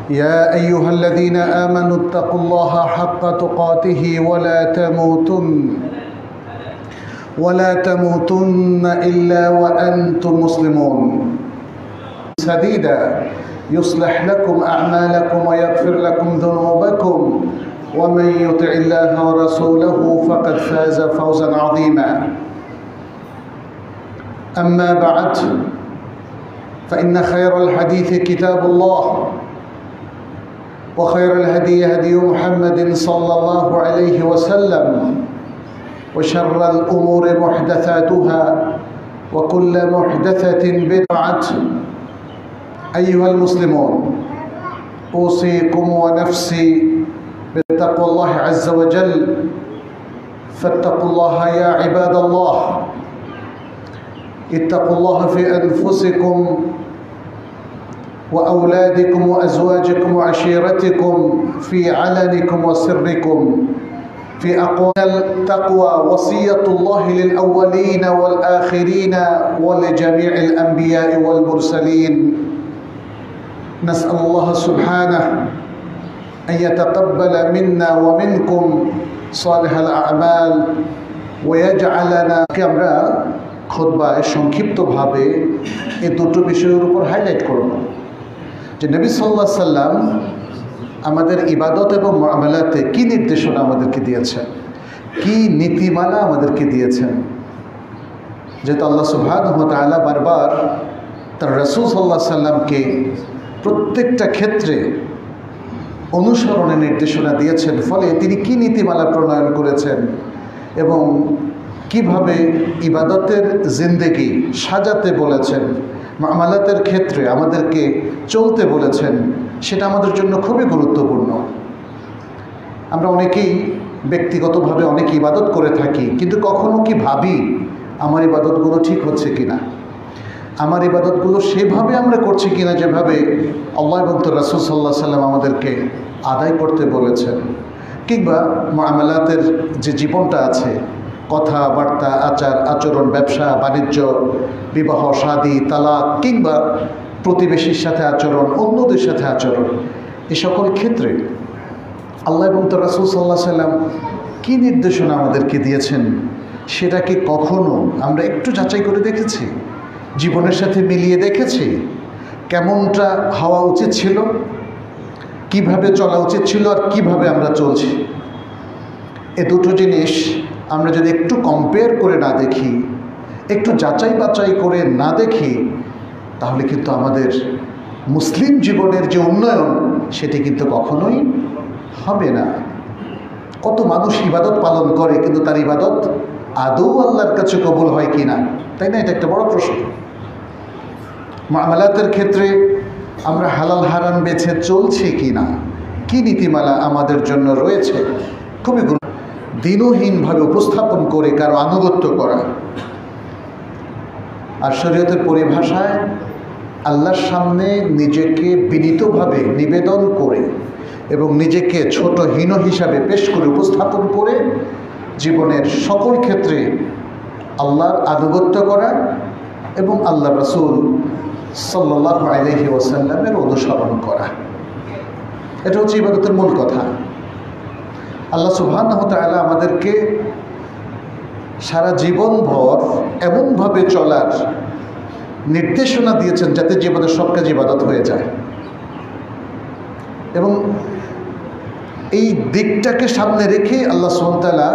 يا أيها الذين آمنوا اتقوا الله حق تقاته ولا تموتن إلا وأنتم مسلمون. سديدا يصلح لكم أعمالكم ويغفر لكم ذنوبكم ومن يطع الله ورسوله فقد فاز فوزا عظيما. أما بعد فإن خير الحديث كتاب الله وخير الهدي هدي محمد صلى الله عليه وسلم وشر الأمور محدثاتها وكل محدثة بدعة. أيها المسلمون، أوصيكم ونفسي بتقوى الله عز وجل، فاتقوا الله يا عباد الله. اتقوا الله في أنفسكم وأولادكم وأزواجكم وعشيرتكم في علنكم وسركم. في أقوال التقوى وصية الله للأولين والآخرين ولجميع الأنبياء والمرسلين. نسأل الله سبحانه أن يتقبل منا ومنكم صالح الأعمال ويجعلنا আমরা খুতবায় সংক্ষিপ্তভাবে এই দুটো বিষয়ের উপর হাইলাইট করব যে নবী সাল্লাল্লাহু আলাইহি সাল্লাম আমাদের ইবাদত এবং মুআমালাতে কি নির্দেশনা আমাদেরকে দিয়েছেন, কি নীতিমালা আমাদেরকে দিয়েছেন। যেহেতু আল্লাহ সুবহানাহু ওয়া তাআলা বারবার তার রাসূল সাল্লাল্লাহু আলাইহি সাল্লামকে প্রত্যেকটা ক্ষেত্রে অনুসরণের নির্দেশনা দিয়েছেন, ফলে তিনি কি নীতিমালা প্রণয়ন করেছেন এবং কিভাবে ইবাদতের জিন্দেগি সাজাতে বলেছেন, মুআমালাতের ক্ষেত্রে আমাদেরকে চলতে বলেছেন, সেটা আমাদের জন্য খুবই গুরুত্বপূর্ণ। আমরা অনেকেই ব্যক্তিগতভাবে অনেক ইবাদত করে থাকি, কিন্তু কখনো কি ভাবি আমার ইবাদতগুলো ঠিক হচ্ছে কিনা, আমার ইবাদতগুলো সেভাবে আমরা করছি কিনা যেভাবে আল্লাহ এবং তার রাসূল সাল্লাল্লাহু আলাইহি সাল্লাম আমাদেরকে আদায় করতে বলেছেন। কিংবা মুআমালাতের যে জীবনটা আছে, কথাবার্তা, আচার আচরণ, ব্যবসা বাণিজ্য, বিবাহ শাদী, তালাক, কিংবা প্রতিবেশীর সাথে আচরণ, অন্যদের সাথে আচরণ, এ সকল ক্ষেত্রে আল্লাহ এবং তার রাসূল সাল্লাল্লাহু আলাইহি সাল্লাম কী নির্দেশনা আমাদেরকে দিয়েছেন সেটা কি কখনো আমরা একটু যাচাই করে দেখেছি, জীবনের সাথে মিলিয়ে দেখেছি? কেমনটা হওয়া উচিত ছিল, কিভাবে চলা উচিত ছিল, আর কিভাবে আমরা চলছি? এ দুটো জিনিস আমরা যদি একটু কম্পেয়ার করে না দেখি, একটু যাচাই বাছাই করে না দেখি, তাহলে কিন্তু আমাদের মুসলিম জীবনের যে উন্নয়ন সেটি কিন্তু কখনোই হবে না। কত মানুষ ইবাদত পালন করে, কিন্তু তার ইবাদত আদৌ আল্লাহর কাছে কবুল হয় কি না, তাই না? এটা একটা বড় প্রশ্ন। মুআমালাতের ক্ষেত্রে আমরা হালাল হারাম বেছে চলছি কি না, কি নীতিমালা আমাদের জন্য রয়েছে, খুবই দিনহীনভাবে উপস্থাপন করে কারো আনুগত্য করা, আর শরীয়তের পরিভাষায় আল্লাহর সামনে নিজেকে বিনীতভাবে নিবেদন করে এবং নিজেকে ছোট হীন হিসাবে পেশ করে উপস্থাপন করে জীবনের সকল ক্ষেত্রে আল্লাহর আনুগত্য করা এবং আল্লাহ রাসূল সাল্লাল্লাহু আলাইহি ওয়াসাল্লামের অনুসরণ করা। এটা হচ্ছে ইবাদতের মূল কথা। আল্লাহ সুবহানাহু ওয়া তাআলা আমাদেরকে সারা জীবনভর এমনভাবে চলার নির্দেশনা দিয়েছেন যাতে জীবনের সব কাজ ইবাদত হয়ে যায়, এবং এই দিকটাকে সামনে রেখে আল্লাহ সুবহানাহু ওয়া তাআলা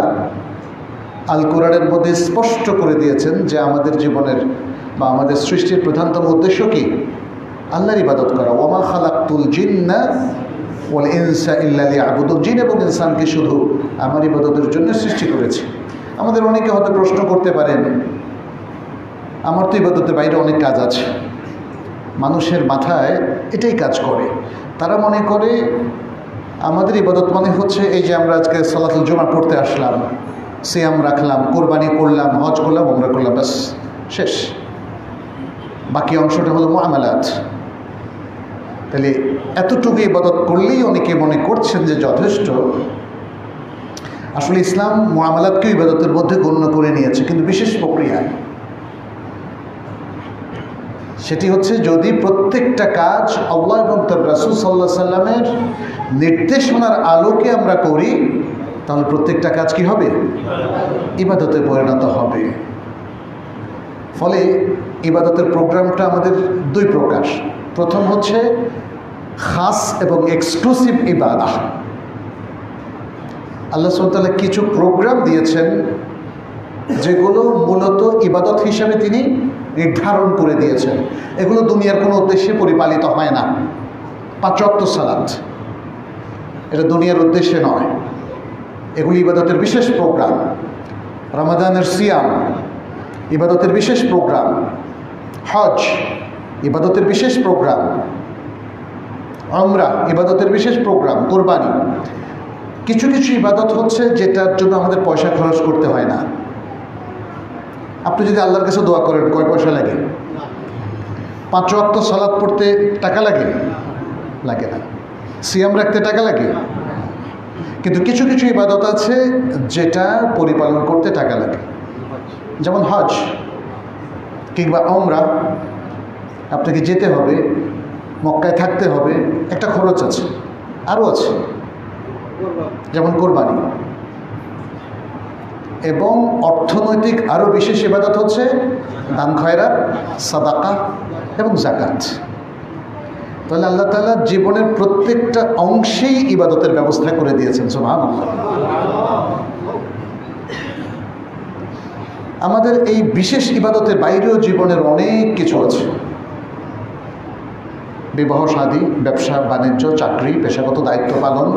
আল কোরআনের মধ্যে স্পষ্ট করে দিয়েছেন যে আমাদের জীবনের বা আমাদের সৃষ্টির প্রধানতম উদ্দেশ্য কি? আল্লাহর ইবাদত করা। ওয়ামা খালাকতুল জিন্না ওয়াল ইনসা ইল্লা লিয়াবুদুন। জিন এবং ইনসানকে শুধু আমার ইবাদতের জন্য সৃষ্টি করেছি। আমাদের অনেকে হয়তো প্রশ্ন করতে পারেন, আমার তো ইবাদতের বাইরে অনেক কাজ আছে। মানুষের মাথায় এটাই কাজ করে, তারা মনে করে আমাদের ইবাদত মানে হচ্ছে এই যে আমরা আজকে সালাতুল জুমা পড়তে আসলাম, সিয়াম রাখলাম, কোরবানি করলাম, হজ করলাম, উমরা করলাম, ব্যাস শেষ। বাকি অংশটা হলো মুআমালাত। তাহলে এতটুকু ইবাদত করলেই অনেকে মনে করছেন যে যথেষ্ট। আসলে ইসলাম মুআমালাতকে ইবাদতের মধ্যে গণ্য করে নিয়েছে, কিন্তু বিশেষ প্রক্রিয়ায়। সেটি হচ্ছে যদি প্রত্যেকটা কাজ আল্লাহ এবং তার রাসূল সাল্লাল্লাহু আলাইহি সাল্লামের নির্দেশনার আলোকে আমরা করি, তাহলে প্রত্যেকটা কাজ কি হবে? ইবাদতে পরিণত হবে। ফলে ইবাদতের প্রোগ্রামটা আমাদের দুই প্রকার। প্রথম হচ্ছে খাস এবং এক্সক্লুসিভ ইবাদত। আল্লাহ সুবহানাহু ওয়া তাআলা কিছু প্রোগ্রাম দিয়েছেন যেগুলো মূলত ইবাদত হিসাবে তিনি নির্ধারণ করে দিয়েছেন। এগুলো দুনিয়ার কোনো উদ্দেশ্যে পরিপালিত হয় না। 5 ওয়াক্ত সালাত, এটা দুনিয়ার উদ্দেশ্যে নয়, এগুলি ইবাদতের বিশেষ প্রোগ্রাম। রমাদানের সিয়াম ইবাদতের বিশেষ প্রোগ্রাম, হজ ইবাদতের বিশেষ প্রোগ্রাম, উমরা ইবাদতের বিশেষ প্রোগ্রাম, কোরবানি। কিছু কিছু ইবাদত হচ্ছে যেটার জন্য আমাদের পয়সা খরচ করতে হয় না। আপনি যদি আল্লাহর কাছে দোয়া করেন, কয় পয়সা লাগে? 5 ওয়াক্ত সালাত পড়তে টাকা লাগে? লাগে না। সিয়াম রাখতে টাকা লাগে? কিন্তু কিছু কিছু ইবাদত আছে যেটা পরিপালন করতে টাকা লাগে, যেমন হজ কিংবা উমরা। আপনাকে যেতে হবে, মক্কায় থাকতে হবে, একটা খরচ আছে। আরও আছে যেমন কোরবানি। এবং অর্থনৈতিক আরও বিশেষ ইবাদত হচ্ছে দান খয়রাত, সাদাকা এবং যাকাত। তাহলে আল্লাহ তাআলা জীবনের প্রত্যেকটা অংশেই ইবাদতের ব্যবস্থা করে দিয়েছেন। সুবহানাল্লাহ। আমাদের এই বিশেষ ইবাদতের বাইরেও জীবনের অনেক কিছু আছে। বিবাহ শাদী, ব্যবসা বাণিজ্য, চাকরি, পেশাগত দায়িত্ব পালন,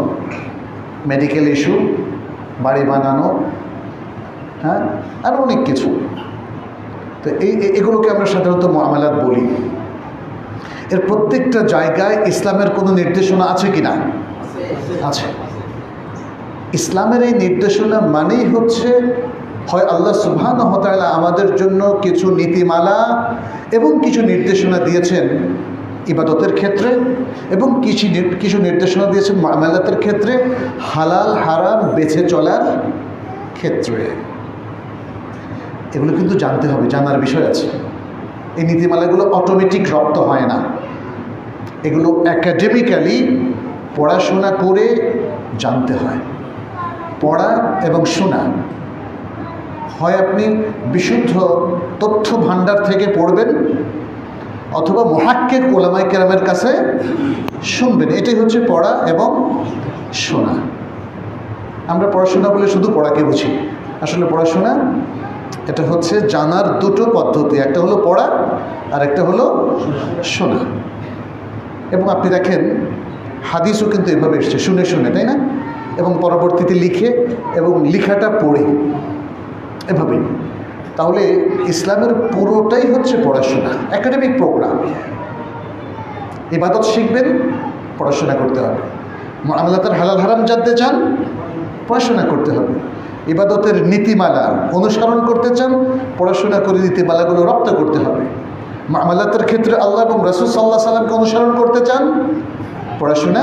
মেডিকেল ইস্যু, বাড়ি বানানো, হ্যাঁ, আরও অনেক কিছু। তো এগুলোকে আমরা সাধারণত মুআমালাত বলি। এর প্রত্যেকটা জায়গায় ইসলামের কোনো নির্দেশনা আছে কি না? আছে। ইসলামের এই নির্দেশনা মানেই হচ্ছে হয় আল্লাহ সুবহানাহু ওয়া তাআলা আমাদের জন্য কিছু নীতিমালা এবং কিছু নির্দেশনা দিয়েছেন ইবাদতের ক্ষেত্রে, এবং কিছু নির্দেশনা দিয়েছেন মুআমালাতের ক্ষেত্রে, হালাল হারাম বেছে চলার ক্ষেত্রে। এগুলো কিন্তু জানতে হবে, জানার বিষয় আছে। এই নীতিমালাগুলো অটোমেটিক রপ্ত হয় না, এগুলো একাডেমিক্যালি পড়াশোনা করে জানতে হয়। পড়া এবং শোনা, হয় আপনি বিশুদ্ধ তথ্য ভাণ্ডার থেকে পড়বেন অথবা মুহাক্কিক উলামায়ে কেরামের কাছে শুনবেন। এটাই হচ্ছে পড়া এবং শোনা। আমরা পড়াশোনা বলে শুধু পড়াকে বুঝি, আসলে পড়াশোনা এটা হচ্ছে জানার দুটো পদ্ধতি, একটা হলো পড়া আর একটা হলো শোনা। এবং আপনি দেখেন হাদিসও কিন্তু এভাবে এসছে, শুনে শুনে, তাই না? এবং পরবর্তীতে লিখে এবং লিখাটা পড়ে, এভাবেই। তাহলে ইসলামের পুরোটাই হচ্ছে পড়াশোনা, একাডেমিক প্রোগ্রাম। ইবাদত শিখবেন, পড়াশোনা করতে হবে। মুআমালাতের হালাল হারাম জানতে চান, পড়াশোনা করতে হবে। ইবাদতের নীতিমালা অনুসরণ করতে চান, পড়াশোনা করে নীতিমালাগুলো রপ্ত করতে হবে। মুআমালাতের ক্ষেত্রে আল্লাহ এবং রাসূল সাল্লাল্লাহু আলাইহি সাল্লামকে অনুসরণ করতে চান, পড়াশোনা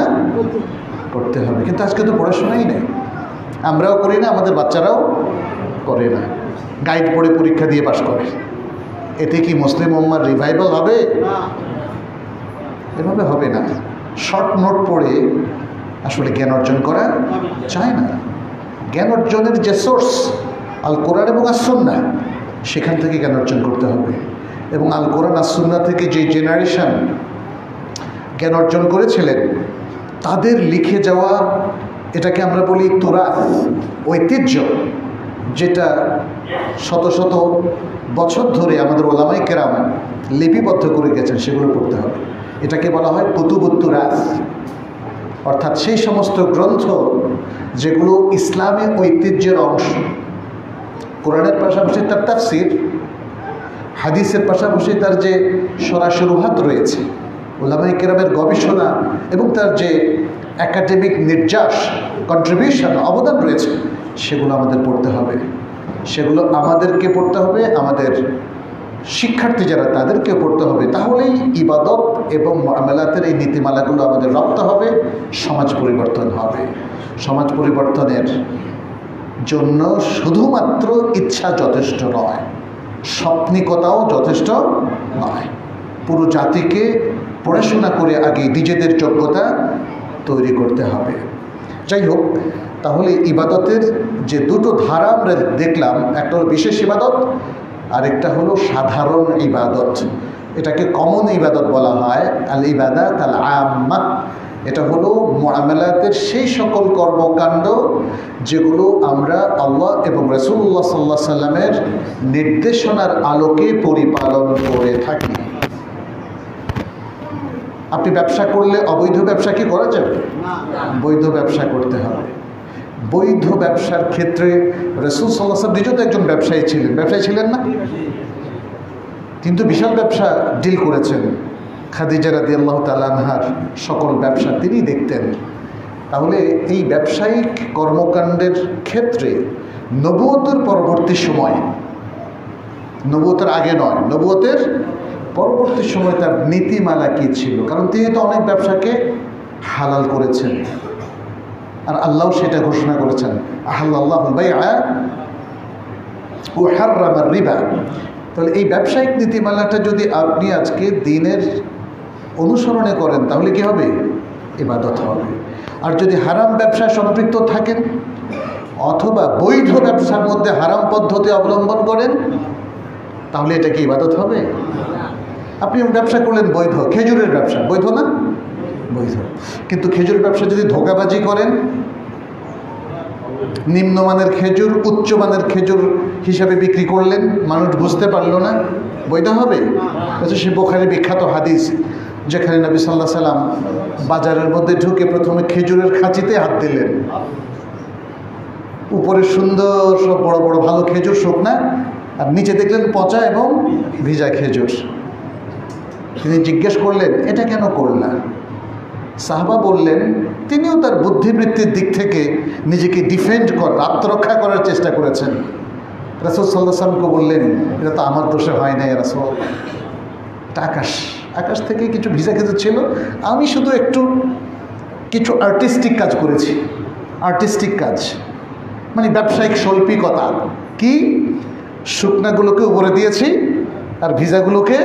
করতে হবে। কিন্তু আজকে তো পড়াশোনাই নেই, আমরাও করি না, আমাদের বাচ্চারাও করে না। গাইড পড়ে পরীক্ষা দিয়ে পাশ করে। এতে কি মুসলিম উম্মার রিভাইভাল হবে? এভাবে হবে না। শর্ট নোট পড়ে আসলে জ্ঞান অর্জন করা যায় না। জ্ঞান অর্জনের যে সোর্স আল কোরআন এবং আস-সুন্নাহ, সেখান থেকে জ্ঞান অর্জন করতে হবে। এবং আল কোরআন আস-সুন্নাহ থেকে যে জেনারেশন জ্ঞান অর্জন করেছিলেন, তাদের লিখে যাওয়া, এটাকে আমরা বলি তুরাথ, ঐতিহ্য, যেটা শত শত বছর ধরে আমাদের ওলামায়ে কেরাম লিপিবদ্ধ করে গেছেন, সেগুলো পড়তে হবে। এটাকে বলা হয় কুতুবুত তুরাথ, অর্থাৎ সেই সমস্ত গ্রন্থ যেগুলো ইসলামী ঐতিহ্যের অংশ। কোরআনের পাশাপাশি তার তাফসীর, হাদিসের পাশাপাশি তার যে সরাসরুহাত রয়েছে, উলামায়ে কেরামের গবেষণা এবং তার যে একাডেমিক নির্যাস, কন্ট্রিবিউশন, অবদান রয়েছে, সেগুলো আমাদের পড়তে হবে। সেগুলো আমাদেরকে পড়তে হবে, আমাদের শিক্ষার্থী যারা তাদেরকে পড়তে হবে। তাহলেই ইবাদত এবং মুআমালাতের এই নীতিমালাগুলো আমাদের রপ্ত হবে, সমাজ পরিবর্তন হবে। সমাজ পরিবর্তনের জন্য শুধুমাত্র ইচ্ছা যথেষ্ট নয়, স্বপ্নিকতাও যথেষ্ট নয়। পুরো জাতিকে পড়াশোনা করে আগে নিজেদের যোগ্যতা তৈরি করতে হবে। যাই হোক, তাহলে ইবাদতের যে দুটো ধারা আমরা দেখলাম, একটা হলো বিশেষ ইবাদত, আরেকটা হলো সাধারণ ইবাদত। এটাকে কমন ইবাদত বলা হয়, আল ইবাদাত আল আম্মা। এটা হলো মুআমালাতের সেই সকল কর্মকাণ্ড যেগুলো আমরা আল্লাহ এবং রাসূলুল্লাহ সাল্লাল্লাহু আলাইহি সাল্লামের নির্দেশনার আলোকে পরিপালন করে থাকি। আপনি ব্যবসা করলে অবৈধ ব্যবসা কি করা যাবে? বৈধ ব্যবসা করতে হবে। বৈধ ব্যবসার ক্ষেত্রে রাসূল সাল্লাল্লাহু আলাইহি ওয়াসাল্লাম নিজেও তো একজন ব্যবসায়ী ছিলেন, ব্যবসায়ী ছিলেন না? কিন্তু বিশাল ব্যবসা ডিল করেছেন। খাদিজা রাদিয়াল্লাহু তাআলা আনহার সকল ব্যবসা তিনি দেখতেন। তাহলে এই ব্যবসায়িক কর্মকাণ্ডের ক্ষেত্রে নবুয়তের পরবর্তী সময়, নবুয়তের আগে নয়, নবুয়তের পরবর্তী সময় তার নীতিমালা কী ছিল? কারণ তিনি তো অনেক ব্যবসাকে হালাল করেছেন, আর আল্লাহ সেটা ঘোষণা করেছেন, আহাল্লাহুল বাইআ ওয়া হাররামার রিবা। তাহলে এই ব্যবসায়িক নীতিমালাটা যদি আপনি আজকে দিনের অনুসরণে করেন তাহলে কি হবে? ইবাদত হবে। আর যদি হারাম ব্যবসায় সম্পৃক্ত থাকেন অথবা বৈধ ব্যবসার মধ্যে হারাম পদ্ধতি অবলম্বন করেন তাহলে এটা কি ইবাদত হবে? আপনি ব্যবসা করলেন বৈধ, খেজুরের ব্যবসা, বৈধ না? বৈধ। কিন্তু খেজুর ব্যবসা যদি ধোঁকাবাজি করেন, নিম্নমানের খেজুর উচ্চমানের খেজুর হিসাবে বিক্রি করলেন, মানুষ বুঝতে পারলো না, বৈধ হবে? আচ্ছা, সে বুখারী বিখ্যাত হাদিস যেখানে নবী সাল্লাল্লাহু আলাইহি সাল্লাম বাজারের মধ্যে ঢুকে প্রথমে খেজুরের খাঁচিতে হাত দিলেন। উপরে সুন্দর সব বড় বড় ভালো খেজুর শুকনা, আর নিচে দেখলেন পচা এবং ভিজা খেজুর। তিনি জিজ্ঞেস করলেন, এটা কেন করলেন? সাহাবা বললেন, তিনিও তার বুদ্ধিবৃত্তির দিক থেকে নিজেকে ডিফেন্ড করার, আত্মরক্ষা করার চেষ্টা করেছেন। রাসূল সাল্লাল্লাহু আলাইহি ওয়াসাল্লামকে বললেন, এটা তো আমার দোষে হয় নাই রাসূল, এটা আকাশ থেকে কিছু ভিজা খেজুর ছিল, আমি শুধু একটু কিছু আর্টিস্টিক কাজ করেছি। আর্টিস্টিক কাজ মানে ব্যবসায়িক শৈল্পিকতা। কি? শুকনাগুলোকে উপরে দিয়েছি আর ভিজাগুলোকে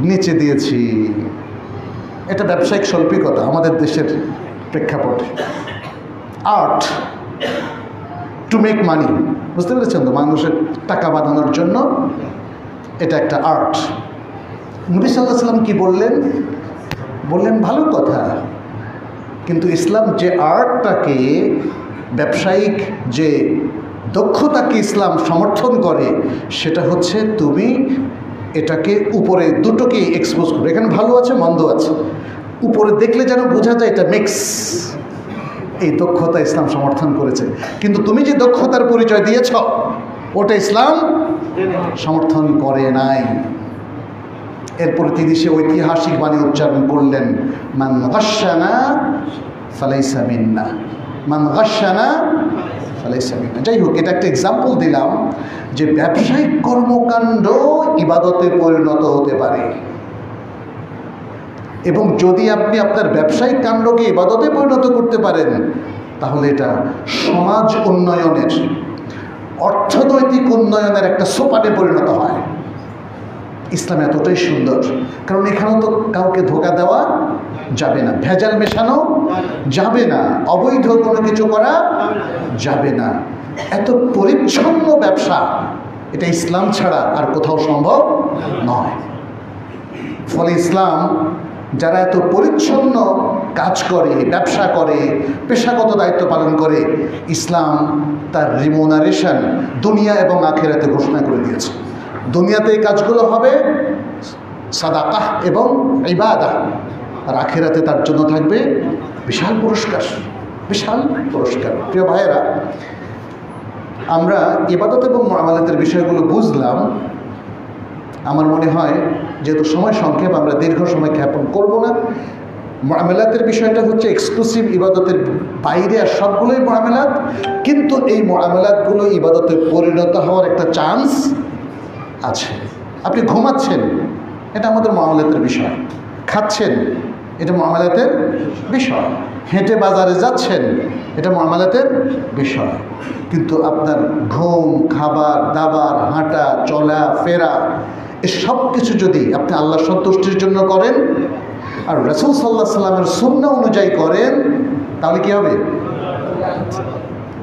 নিচে দিয়েছি। এটা ব্যবসায়িক শৈল্পিকতা আমাদের দেশের প্রেক্ষাপটে। আর্ট টু মেক মানি, বুঝতে পেরেছেন তো? মানুষের টাকা বাঁধানোর জন্য এটা একটা আর্ট। নবী সাল্লাল্লাহু আলাইহি ওয়াসাল্লাম কি বললেন? বললেন, ভালো কথা, কিন্তু ইসলাম যে আর্টটাকে, ব্যবসায়িক যে দক্ষতাকে ইসলাম সমর্থন করে সেটা হচ্ছে তুমি এটাকে উপরে দুটোকে এক্সপোজ করবে। এখানে ভালো আছে, মন্দ আছে, উপরে দেখলে যেন বোঝা যায় এটা মিক্স। এই দক্ষতা ইসলাম সমর্থন করেছে, কিন্তু তুমি যে দক্ষতার পরিচয় দিয়েছ ওটা ইসলাম সমর্থন করে নাই। এরপরে তিনি সে ঐতিহাসিক বাণী উচ্চারণ করলেন, মান গাশশানা ফালাইসা মিন্না, মান গাশশানা ফালাইসা মিন্না। যাই হোক, এটা একটা এক্সাম্পল দিলাম যে ব্যবসায়িক কর্মকাণ্ড ইবাদতে পরিণত হতে পারে, এবং যদি আপনি আপনার ব্যবসায়িক কাণ্ডকে ইবাদতে পরিণত করতে পারেন তাহলে এটা সমাজ উন্নয়নের, অর্থনৈতিক উন্নয়নের একটা সোপানে পরিণত হয়। ইসলাম এতটাই সুন্দর, কারণ এখানেও তো কাউকে ধোঁকা দেওয়া যাবে না, ভেজাল মেশানো যাবে না, অবৈধ কোনো কিছু করা যাবে না। এত পরিচ্ছন্ন ব্যবসা, এটা ইসলাম ছাড়া আর কোথাও সম্ভব নয়। ফলে ইসলাম যারা এত পরিচ্ছন্ন কাজ করে, ব্যবসা করে, পেশাগত দায়িত্ব পালন করে, ইসলাম তার রিমুনারেশন দুনিয়া এবং আখিরাতে ঘোষণা করে দিয়েছে। দুনিয়াতে এই কাজগুলো হবে সাদাকাহ এবং ইবাদাহ, আর আখিরাতে তার জন্য থাকবে বিশাল পুরস্কার, বিশাল পুরস্কার। প্রিয় ভাইয়েরা, আমরা ইবাদত এবং মুআমালাতের বিষয়গুলো বুঝলাম। আমার মনে হয় যেহেতু সময় সংক্ষেপ, আমরা দীর্ঘ সময় জ্ঞাপন করব না। মুআমালাতের বিষয়টা হচ্ছে এক্সক্লুসিভ ইবাদতের বাইরে, আর সবগুলোই মুআমালাত, কিন্তু এই মুআমালাতগুলো ইবাদতে পরিণত হওয়ার একটা চান্স আছে। আপনি ঘুমাচ্ছেন, এটা আমাদের মুআমালাতের বিষয়। খাচ্ছেন, এটা মুআমালাতের বিষয়। হেঁটে বাজারে যাচ্ছেন, এটা মুআমালাতের বিষয়। কিন্তু আপনার ঘুম, খাবার দাবার, হাঁটা চলা ফেরা, এই সব কিছু যদি আপনি আল্লাহ সন্তুষ্টির জন্য করেন আর রাসূল সাল্লাল্লাহু আলাইহি সাল্লামের সুন্নাহ অনুযায়ী করেন, তাহলে কি হবে?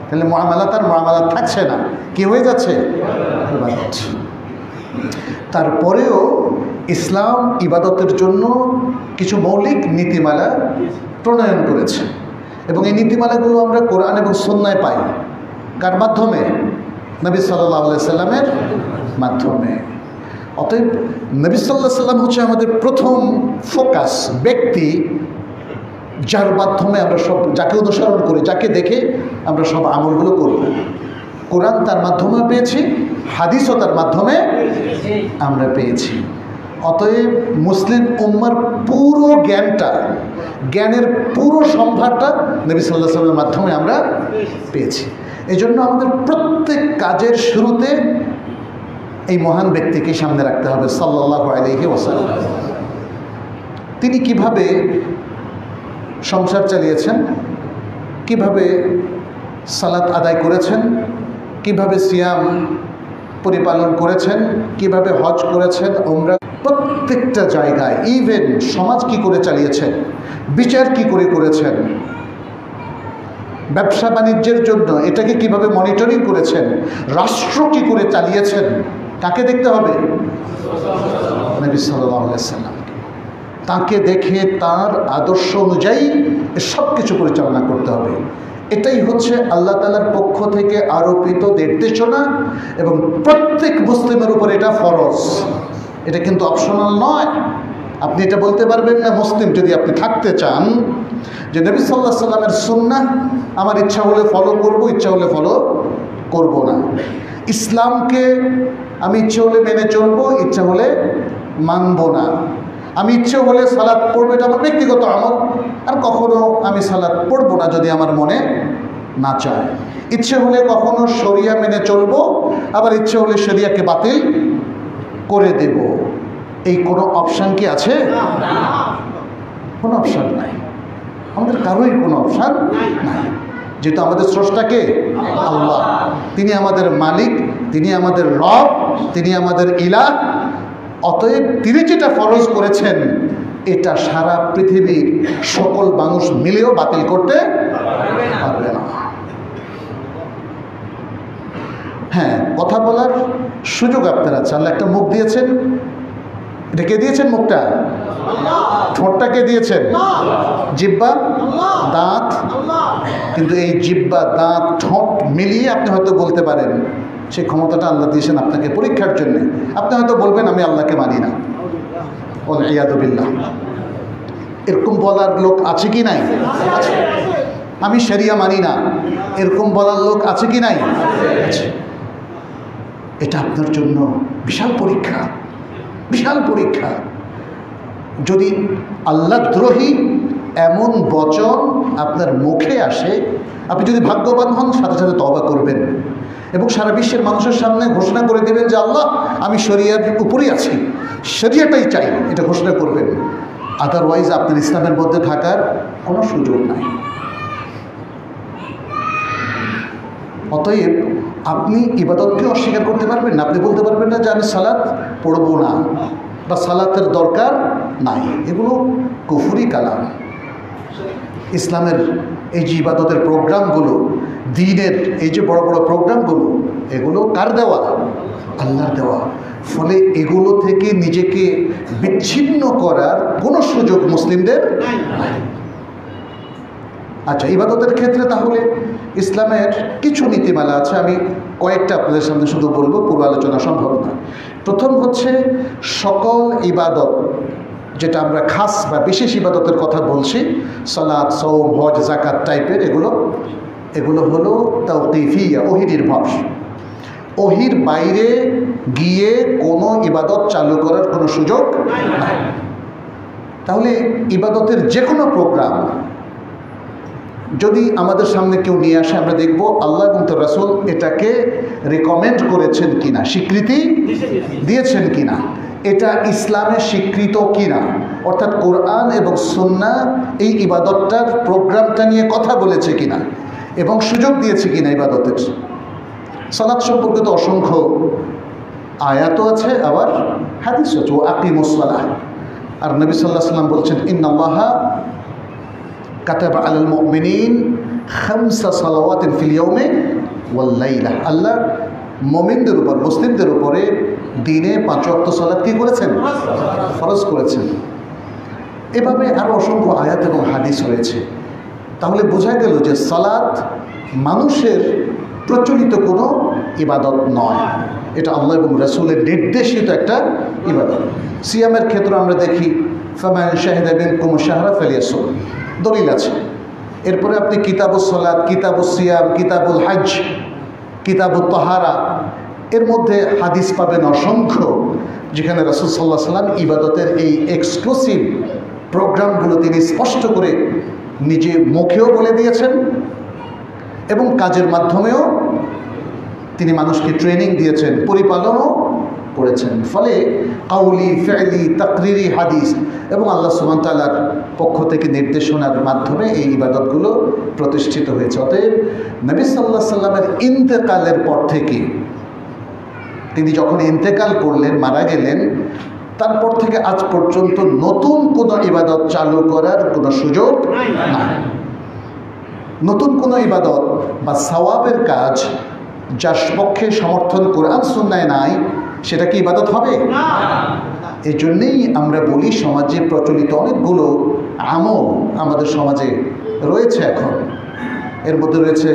তাহলে মুআমালাত আর মুআমালাত থাকছে না, কি হয়ে যাচ্ছে? ইবাদত। তারপরেও ইসলাম ইবাদতের জন্য কিছু মৌলিক নীতিমালা প্রণয়ন করেছে, এবং এই নীতিমালাগুলো আমরা কোরআন এবং সুন্নাহয় পাই। কার মাধ্যমে? নবী সাল্লাল্লাহু আলাইহি সাল্লামের মাধ্যমে। অতএব নবী সাল্লাল্লাহু আলাইহি সাল্লাম হচ্ছে আমাদের প্রথম ফোকাস, ব্যক্তি যার মাধ্যমে আমরা সব, যাকে অনুসরণ করি, যাকে দেখে আমরা সব আমলগুলো করব। কোরআন তার মাধ্যমে পেয়েছি, হাদিসও তার মাধ্যমে আমরা পেয়েছি। অতএব মুসলিম উম্মার পুরো জ্ঞানটা, জ্ঞানের পুরো সম্ভারটা নবী সাল্লাল্লাহু আলাইহি সাল্লামের মাধ্যমে আমরা পেয়েছি। এই জন্য আমাদের প্রত্যেক কাজের শুরুতে এই মহান ব্যক্তিকে সামনে রাখতে হবে, সাল্লাল্লাহু আলাইহি ওয়াসাল্লাম। তিনি কিভাবে সংসার চালিয়েছেন, কিভাবে সালাত আদায় করেছেন, কিভাবে সিয়াম পরিপালন করেছেন, কিভাবে হজ করেছেন, উমরা, প্রত্যেকটা জায়গায়, ইভেন সমাজ কি করে চালিয়েছেন, বিচার কি করে করেছেন, ব্যবসা বাণিজ্যের জন্য এটাকে কিভাবে মনিটরিং করেছেন, রাষ্ট্র কি করে চালিয়েছেন, কাকে দেখতে হবে? নবী সাল্লাল্লাহু আলাইহি ওয়াসাল্লাম। তাকে দেখে তার আদর্শ অনুযায়ী সব কিছু পরিচালনা করতে হবে। এটাই হচ্ছে আল্লাহ তাআলার পক্ষ থেকে আরোপিত নির্দেশনা, এবং প্রত্যেক মুসলিমের উপর এটা ফরজ। এটা কিন্তু অপশনাল নয়। আপনি এটা বলতে পারবেন না মুসলিম যদি আপনি থাকতে চান যে নবী সাল্লাল্লাহু আলাইহি সাল্লামের সুন্নাহ আমার ইচ্ছা হলে ফলো করব, ইচ্ছা হলে ফলো করব না। ইসলামকে আমি ইচ্ছে হলে মেনে চলবো, ইচ্ছা হলে মানব না। আমি ইচ্ছে হলে সালাত পড়বো, এটা আমার ব্যক্তিগত আমল, আর কখনো আমি সালাত পড়বো না যদি আমার মনে না চায়। ইচ্ছে হলে কখনো শরিয়া মেনে চলবো, আবার ইচ্ছে হলে শরিয়াকে বাতিল করে দেব। এই কোনো অপশান কি আছে? কোনো অপশান নাই। আমাদের কারোই কোনো অপশান নাই, যেহেতু আমাদের স্রষ্টাকে আল্লাহ, তিনি আমাদের মালিক, তিনি আমাদের রব, তিনি আমাদের ইলাহ। অতএব তিনি যেটা ফরজ করেছেন এটা সারা পৃথিবীর সকল মানুষ মিলেও বাতিল করতে পারবে না। হ্যাঁ, কথা বলার সুযোগ আপনার আছে, আল্লাহ একটা মুখ দিয়েছেন। এটা কে দিয়েছেন? মুখটা, ঠোঁটটা কে দিয়েছেন? জিহ্বা, দাঁত। কিন্তু এই জিহ্বা, দাঁত, ঠোঁট মিলিয়ে আপনি হয়তো বলতে পারেন, সেই ক্ষমতাটা আল্লাহ দিয়েছেন আপনাকে পরীক্ষার জন্য। আপনি হয়তো বলবেন আমি আল্লাহকে মানি না, ওয়ালিয়াযু বিল্লাহ। এরকম বলার লোক আছে কি নাই? আছে। আমি শরিয়া মানি না, এরকম বলার লোক আছে কি নাই? আছে। এটা আপনার জন্য বিশাল পরীক্ষা, বিশাল পরীক্ষা। যদি আল্লাহদ্রোহী এমন বচন আপনার মুখে আসে, আপনি যদি ভাগ্যবান হন সাথে সাথে তওবা করবেন এবং সারা বিশ্বের মানুষের সামনে ঘোষণা করে দেবেন যে আল্লাহ আমি শরিয়ার উপরেই আছি, শরিয়াটাই চাই, এটা ঘোষণা করবেন। আদারওয়াইজ আপনার ইসলামের মধ্যে থাকার কোনো সুযোগ নাই। অতএব আপনি ইবাদতকে অস্বীকার করতে পারবেন না। আপনি বলতে পারবেন না যে আমি সালাত পড়ব না বা সালাতের দরকার নাই। এগুলো কুফরি কালাম। ইসলামের এই যে ইবাদতের প্রোগ্রামগুলো, দ্বীনের এই যে বড় বড় প্রোগ্রামগুলো, এগুলো কার দেওয়া? আল্লাহর দেওয়া। ফলে এগুলো থেকে নিজেকে বিচ্ছিন্ন করার কোনো সুযোগ মুসলিমদের নাই। আচ্ছা, ইবাদতের ক্ষেত্রে তাহলে ইসলামের কিছু নীতিমালা আছে, আমি কয়েকটা আপনাদের সামনে শুধু বলবো, পুরো আলোচনা সম্ভব না। প্রথম হচ্ছে সকল ইবাদত, যেটা আমরা খাস বা বিশেষ ইবাদতের কথা বলছি, সালাত, সওম, হজ, যাকাত টাইপের, এগুলো হলো তাওকিফিয়া, ওহী নির্ভর। ওহীর বাইরে গিয়ে কোনো ইবাদত চালু করার কোনো সুযোগ নাই। তাহলে ইবাদতের যে কোনো প্রোগ্রাম যদি আমাদের সামনে কেউ নিয়ে আসে, আমরা দেখব আল্লাহ এবং তার রাসূল এটাকে রেকমেন্ড করেছেন কিনা, স্বীকৃতি দিয়েছেন কিনা, এটা ইসলামে স্বীকৃত কিনা, অর্থাৎ কোরআন এবং সুন্নাহ এই ইবাদতটার প্রোগ্রামটা নিয়ে কথা বলেছে কিনা এবং সুযোগ দিয়েছে কিনা ইবাদতের। সালাত সম্পর্কে তো অসংখ্য আয়াতও আছে আবার হাদিসও আছে, ও আকিমুস সালাহ। আর নবী সাল্লাল্লাহু আলাইহি ওয়াসাল্লাম বলছেন ইন্নাল্লাহা কাতাবা আলাল মুমিনিন খামসা সালাওয়াতিন ফিল ইয়াউমি ওয়াল লাইলা। আল্লাহ মুমিনদের উপর, মুসলিমদের উপরে দিনে 5 ওয়াক্ত সালাত কি করেছেন? ফরজ করেছেন। এভাবে আরও অসংখ্য আয়াত এবং হাদিস রয়েছে। তাহলে বোঝা গেল যে সালাত মানুষের প্রচলিত কোনো ইবাদত নয়, এটা আল্লাহ এবং রাসূলের নির্দেশিত একটা ইবাদত। সিয়ামের ক্ষেত্রে আমরা দেখি ফামান শাহিদা মিনকুম শাহরা ফালিয়াসুম, দলিল আছে। এরপরে আপনি কিতাবুস সালাত, কিতাবুস সিয়াম, কিতাবুল হজ, কিতাবুত তাহারা, এর মধ্যে হাদিস পাবেন অসংখ্য, যেখানে রাসূল সাল্লাল্লাহু আলাইহি ওয়াসাল্লাম ইবাদতের এই এক্সক্লুসিভ প্রোগ্রামগুলো তিনি স্পষ্ট করে নিজে মুখেও বলে দিয়েছেন এবং কাজের মাধ্যমেও তিনি মানুষকে ট্রেনিং দিয়েছেন, পরিপালনও করেছেন। ফলে কাউলি, ফেলি, তাকরিরি, হাদিস এবং আল্লাহ সুবহানাহু ওয়া তাআলার পক্ষ থেকে নির্দেশনার মাধ্যমে এই ইবাদতগুলো প্রতিষ্ঠিত হয়েছে। অতএব নবী সাল্লাল্লাহু আলাইহি সাল্লামের ইন্তেকালের পর থেকে, তিনি যখন ইন্তেকাল করলেন, মারা গেলেন, তারপর থেকে আজ পর্যন্ত নতুন কোনো ইবাদত চালু করার কোনো সুযোগ নাই। নতুন কোনো ইবাদত বা সওয়াবের কাজ যার পক্ষে সমর্থন কোরআন সুন্নায় নাই, সেটা কি ইবাদত হবে? এই জন্যেই আমরা বলি সমাজে প্রচলিত অনেকগুলো আমল আমাদের সমাজে রয়েছে এখন। এর মধ্যে রয়েছে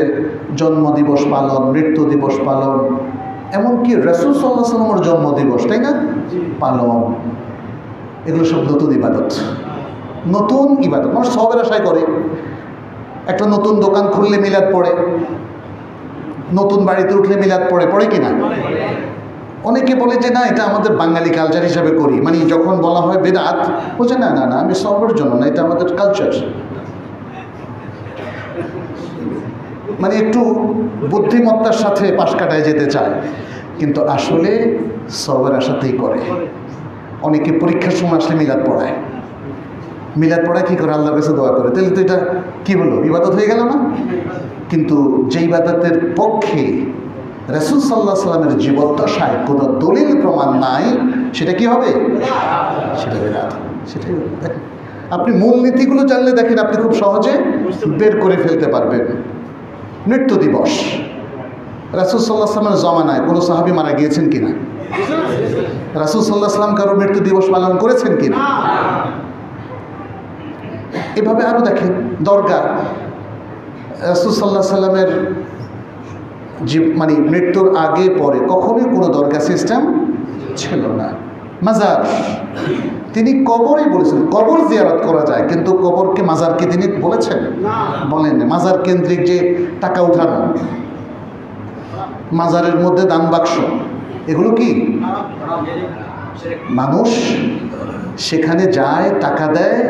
জন্মদিবস পালন, মৃত্যু দিবস পালন, এমনকি রাসূল সাল্লাল্লাহু আলাইহি ওয়াসাল্লামের জন্মদিবস, তাই না, পালন। এগুলো সব নতুন ইবাদত, নতুন ইবাদত। মানুষ সওয়াবের আশায় করে। একটা নতুন দোকান খুললে মিলাদ পড়ে, নতুন বাড়িতে উঠলে মিলাদ পড়ে, পড়ে কিনা? অনেকে বলে যে না, এটা আমাদের বাঙালি কালচার হিসাবে করি। মানে যখন বলা হয় বেদাত, বলছে না না না, আমি সওয়াবের জন্য না, এটা আমাদের কালচার। মানে একটু বুদ্ধিমত্তার সাথে পাশ কাটায় যেতে চায়, কিন্তু আসলে সওয়াবের আশাতেই করে। অনেকে পরীক্ষার সময় আসলে মিলাদ পড়ায়। মিলাদ পড়ায় কী করে? আল্লাহর কাছে দোয়া করে। তাহলে তো এটা কী হলো? ইবাদত হয়ে গেল না? কিন্তু যে ইবাদতের পক্ষে রাসূল সাল্লাল্লাহু আলাইহি ওয়াসাল্লামের জীবদ্দশায় কোনো দলিল প্রমাণ নাই, সেটা কি হবে? সেটা বেদাত। সেটাই দেখেন, আপনি মূলনীতিগুলো জানলে দেখেন আপনি খুব সহজে বের করে ফেলতে পারবেন। মৃত্যু দিবস, রাসূল সাল্লাল্লাহু আলাইহি ওয়াসাল্লামের জমানায় কোনো সাহাবী মারা গিয়েছেন কিনা? রাসূল সাল্লাল্লাহু আলাইহি ওয়াসাল্লাম কারো মৃত্যু দিবস পালন করেছেন কিনা? এভাবে আরও দেখেন দরগা, রাসূল সাল্লাল্লাহু আলাইহি ওয়াসাল্লামের মানে মৃত্যুর আগে পরে কখনোই কোনো দরগা সিস্টেম ছিল না। মাজার, তিনি কবরই বলেছেন, কবর জিয়ারত করা যায়, কিন্তু কবরকে, মাজারকে তিনি বলেছেন? বলেন। মাজার কেন্দ্রিক যে টাকা উঠানো, মাজারের মধ্যে দান বাক্স, এগুলো কি? মানুষ সেখানে যায়, টাকা দেয়,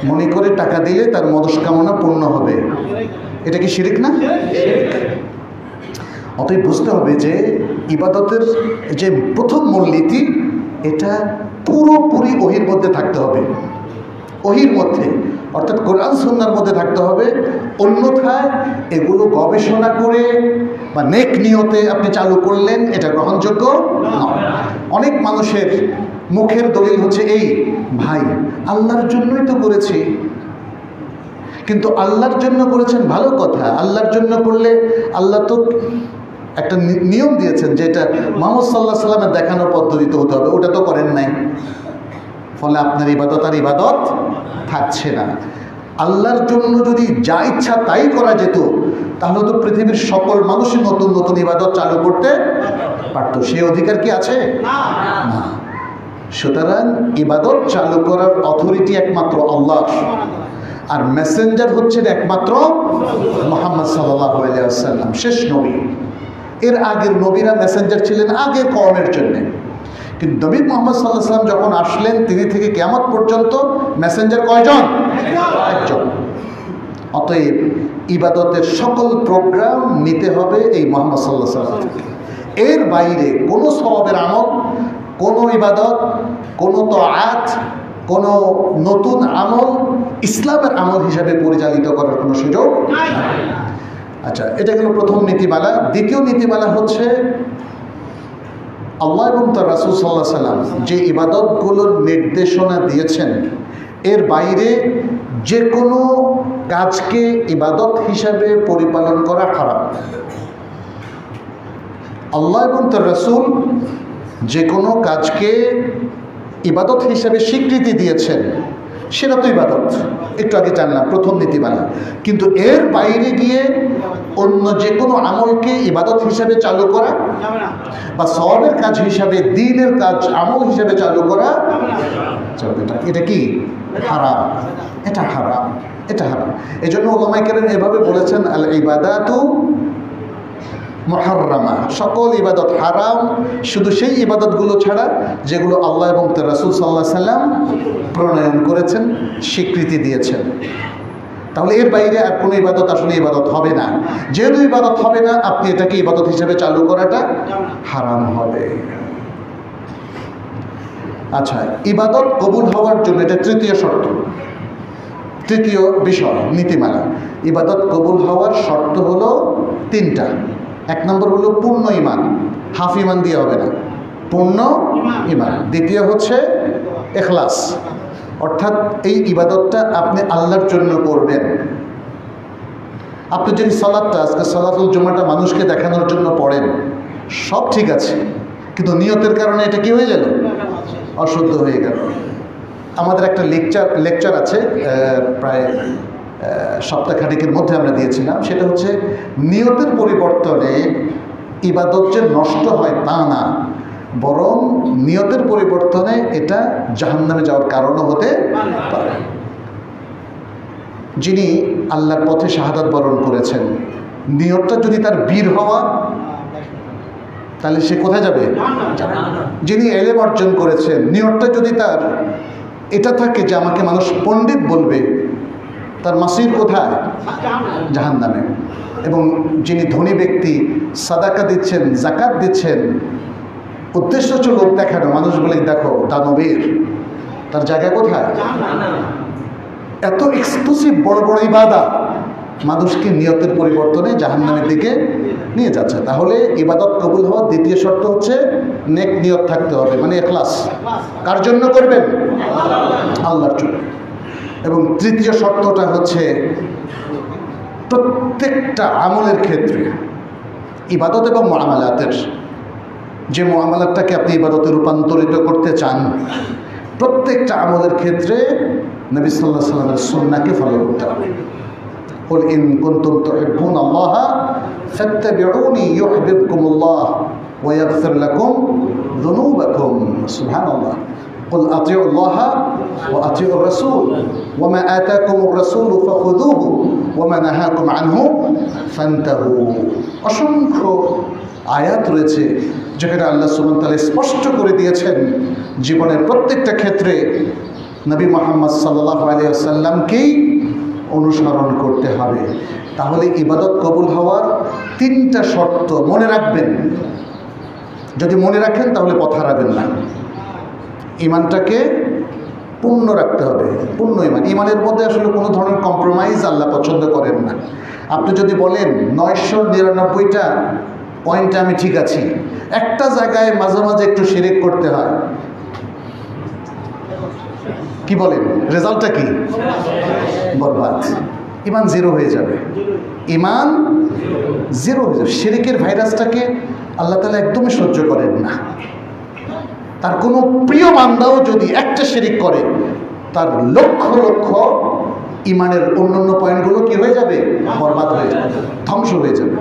মনে করে টাকা দিলে তার মনস্কামনা পূর্ণ হবে। এটা কি শিরক না? অতএব বুঝতে হবে যে ইবাদতের যে প্রথম মূলনীতি, এটা পুরোপুরি ওহির মধ্যে থাকতে হবে, ওহির মধ্যে, অর্থাৎ কোরআন সুন্নাহর মধ্যে থাকতে হবে। অন্যথায় এগুলো গবেষণা করে বা নেক নিয়তে আপনি চালু করলেন, এটা গ্রহণযোগ্য নয়। অনেক মানুষের মুখের দলিল হচ্ছে এই, ভাই আল্লাহর জন্যই তো করেছি। কিন্তু আল্লাহর জন্য করেছেন ভালো কথা, আল্লাহর জন্য করলে আল্লাহ তো একটা নিয়ম দিয়েছেন যে এটা মুহাম্মদ সাল্লাল্লাহু আলাইহি ওয়াসাল্লামের দেখানো পদ্ধতিতে হতে হবে, ওটা তো করেন নাই। ফলে আপনার ইবাদত আর ইবাদত থাকছে না। আল্লাহর জন্য যদি যা ইচ্ছা তাই করা যেত, তাহলে তো পৃথিবীর সকল মানুষই নতুন নতুন ইবাদত চালু করতে পারত। সেই অধিকার কি আছে? না। সুতরাং ইবাদত চালু করার অথরিটি একমাত্র আল্লাহর, আর মেসেঞ্জার হচ্ছেন একমাত্র মুহাম্মদ সাল্লাল্লাহু আলাইহি ওয়াসাল্লাম, শেষ নবী। এর আগের নবীরা মেসেঞ্জার ছিলেন আগের কওমের জন্যে, কিন্তু নবী মুহাম্মদ সাল্লাল্লাহু আলাইহি ওয়াসাল্লাম যখন আসলেন, তিনি থেকে কিয়ামত পর্যন্ত মেসেঞ্জার কয়জন? একজন। অতএব ইবাদতের সকল প্রোগ্রাম নিতে হবে এই মুহাম্মদ সাল্লাল্লাহু আলাইহি ওয়াসাল্লাম থেকে। এর বাইরে কোনো সওয়াবের আমল, কোনো ইবাদত, কোনো তাআত, কোনো নতুন আমল ইসলামের আমল হিসাবে পরিচালিত করার কোনো সুযোগ নাই। আচ্ছা, এটা হলো প্রথম নীতিমালা। দ্বিতীয় নীতিমালা হচ্ছে আল্লাহ এবং তার রাসূল সাল্লাল্লাহু আলাইহি সাল্লাম যে ইবাদতগুলোর নির্দেশনা দিয়েছেন এর বাইরে যে কোনো কাজকে ইবাদত হিসাবে পরিপালন করা হারাম। আল্লাহ এবং তার রাসূল যে কোনো কাজকে ইবাদত হিসাবে স্বীকৃতি দিয়েছেন সেটা তো ইবাদত, একটু আগে জানলাম প্রথম নীতিমালা। কিন্তু এর বাইরে গিয়ে অন্য যে কোনো আমলকে ইবাদত হিসাবে চালু করা বা সওয়াবের কাজ হিসাবে, দ্বীনের কাজ আমল হিসাবে চালু করা চলবে না। এটা কি হারাম, এটা হারাম, এটা হারাম। এই জন্য উলামায়ে কেরাম এভাবে বলেছেন, আল ইবাদাতু মুহাররামা, সকল ইবাদত হারাম শুধু সেই ইবাদতগুলো ছাড়া যেগুলো আল্লাহ এবং তার রাসূল সাল্লাল্লাহু আলাইহি সাল্লাম প্রণয়ন করেছেন, স্বীকৃতি দিয়েছেন। তাহলে এর বাইরে আর কোনো ইবাদত আসলে ইবাদত হবে না। যেহেতু ইবাদত হবে না, আপনি এটাকে ইবাদত হিসেবে চালু করাটা হারাম হবে। আচ্ছা, ইবাদত কবুল হওয়ার জন্য এটা তৃতীয় শর্ত, তৃতীয় বিষয় নীতিমালা। ইবাদত কবুল হওয়ার শর্ত হলো তিনটা। এক নম্বর হলো পূর্ণ ঈমান, হাফ ঈমান দিয়ে হবে না, পূর্ণ ঈমান। দ্বিতীয় হচ্ছে ইখলাস, অর্থাৎ এই ইবাদতটা আপনি আল্লাহর জন্য করবেন। আপনি যদি সালাতটা, আজকে সালাতুল জুমাটা মানুষকে দেখানোর জন্য পড়েন, সব ঠিক আছে, কিন্তু নিয়তের কারণে এটা কি হয়ে গেল? অশুদ্ধ হয়ে গেল। আমাদের একটা লেকচার আছে, প্রায় সপ্তাহখানেকের মধ্যে আমরা দিয়েছিলাম। সেটা হচ্ছে নিয়তের পরিবর্তনে ইবাদত যে নষ্ট হয় তা না, বরং নিয়তের পরিবর্তনে এটা জাহান্নামে যাওয়ার কারণও হতে পারে। যিনি আল্লাহর পথে শাহাদাত বরণ করেছেন, নিয়তটা যদি তার বীর হওয়া, তাহলে সে কোথায় যাবে? যিনি ইলম অর্জন করেছেন, নিয়তটা যদি তার এটা থাকে যে আমাকে মানুষ পণ্ডিত বলবে, তার মাসির কোথায়? জাহান্নামে। এবং যিনি ধনী ব্যক্তি, সাদাকা দিচ্ছেন, যাকাত দিচ্ছেন, উদ্দেশ্য হচ্ছে লোক দেখানো, মানুষ বলে দেখো দানবীর, তার জায়গা কোথায়? এত এক্সক্লুসিভ বড় বড় ইবাদত মানুষকে নিয়তের পরিবর্তনে জাহান্নামের দিকে নিয়ে যাচ্ছে। তাহলে ইবাদত কবুল হওয়ার দ্বিতীয় শর্ত হচ্ছে নেক নিয়ত থাকতে হবে, মানে ইখলাস। কার জন্য করবেন? আল্লাহর জন্য। এবং তৃতীয় শর্তটা হচ্ছে প্রত্যেকটা আমলের ক্ষেত্রে, ইবাদত এবং মুআমালাতের, যে মুআমালাতটাকে আপনি ইবাদতে রূপান্তরিত করতে চান, প্রত্যেকটা আমলের ক্ষেত্রে নবী সাল্লাল্লাহু আলাইহি ওয়াসাল্লামের সুন্নাহকে ফলো করতে হবে। কুল ইন কুনতুম তুহিব্বুনাল্লাহা ফাত্তাবিউনি ইউহিব্বুকুমুল্লাহ ওয়া ইয়াগফির লাকুম যুনুবাকুম। সুবহানাল্লাহ। قل أطيعوا الله وأطيعوا الرسول وما آتاكم الرسول فخذوه وما نهاكم عنه فانتهوا। অসংখ্য আয়াত রয়েছে যেখানে আল্লাহ সুবহানাহু ওয়া তাআলা স্পষ্ট করে দিয়েছেন জীবনের প্রত্যেকটা ক্ষেত্রে নবী মুহাম্মদ সাল্লাল্লাহু আলাইহি ওয়াসাল্লামকেই অনুসরণ করতে হবে। তাহলে ইবাদত কবুল হওয়ার তিনটা শর্ত মনে রাখবেন। যদি মনে রাখেন তাহলে পথ হারাবেন না। ইমানটাকে পূর্ণ রাখতে হবে, পূর্ণ ইমান। ইমানের মধ্যে আসলে কোনো ধরনের কম্প্রোমাইজ আল্লাহ পছন্দ করেন না। আপনি যদি বলেন 999টা পয়েন্টে আমি ঠিক আছি, একটা জায়গায় মাঝে মাঝে একটু শিরক করতে হয়, কি বলেন? রেজাল্টটা কি? বরবাদ। ইমান জিরো হয়ে যাবে, ইমান জিরো হয়ে যাবে। শিরকের ভাইরাসটাকে আল্লাহ তাআলা একদমই সহ্য করেন না। তার কোনো প্রিয় বান্দাও যদি একটা শিরিক করে, তার লক্ষ লক্ষ ইমানের অন্যান্য পয়েন্টগুলো কি হয়ে যাবে? বরবাদ হয়ে যাবে, ধ্বংস হয়ে যাবে।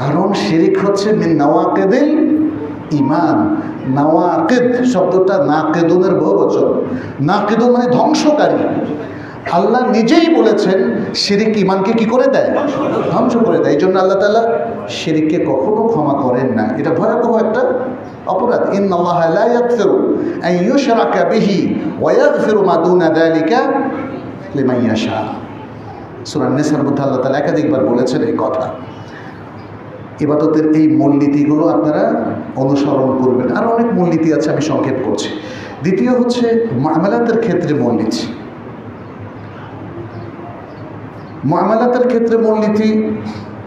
কারণ শিরিক হচ্ছে মিন নাওয়াকিদিল ইমান। নাওয়াকিদ শব্দটা নাকিদুনের বহুবচন। নাকিদুন মানে ধ্বংসকারী। আল্লাহ নিজেই বলেছেন শিরিক ইমানকে কি করে দেয়? ধ্বংস করে দেয়। এই জন্য আল্লাহ তাআলা শিরিককে কখনো ক্ষমা করেন না। এটা ভয়াবহ একটা অপরাধ। ইন্নাল্লাহা লা ইয়াগফিরু আন ইউশরাকা বিহি ওয়া ইয়াগফিরু মা দুনা যালিকা লিমান ইয়াশা। সূরা নিসার মধ্যে আল্লাহ তাআলা একাধিকবার বলেছেন এই কথা। ইবাদতের এই মূলনীতিগুলো আপনারা অনুসরণ করবেন। আরও অনেক মূলনীতি আছে, আমি সংক্ষেপ করছি। দ্বিতীয় হচ্ছে মুআমালাতের ক্ষেত্রে মূলনীতি। মুআমালাতের ক্ষেত্রে মূলনীতি,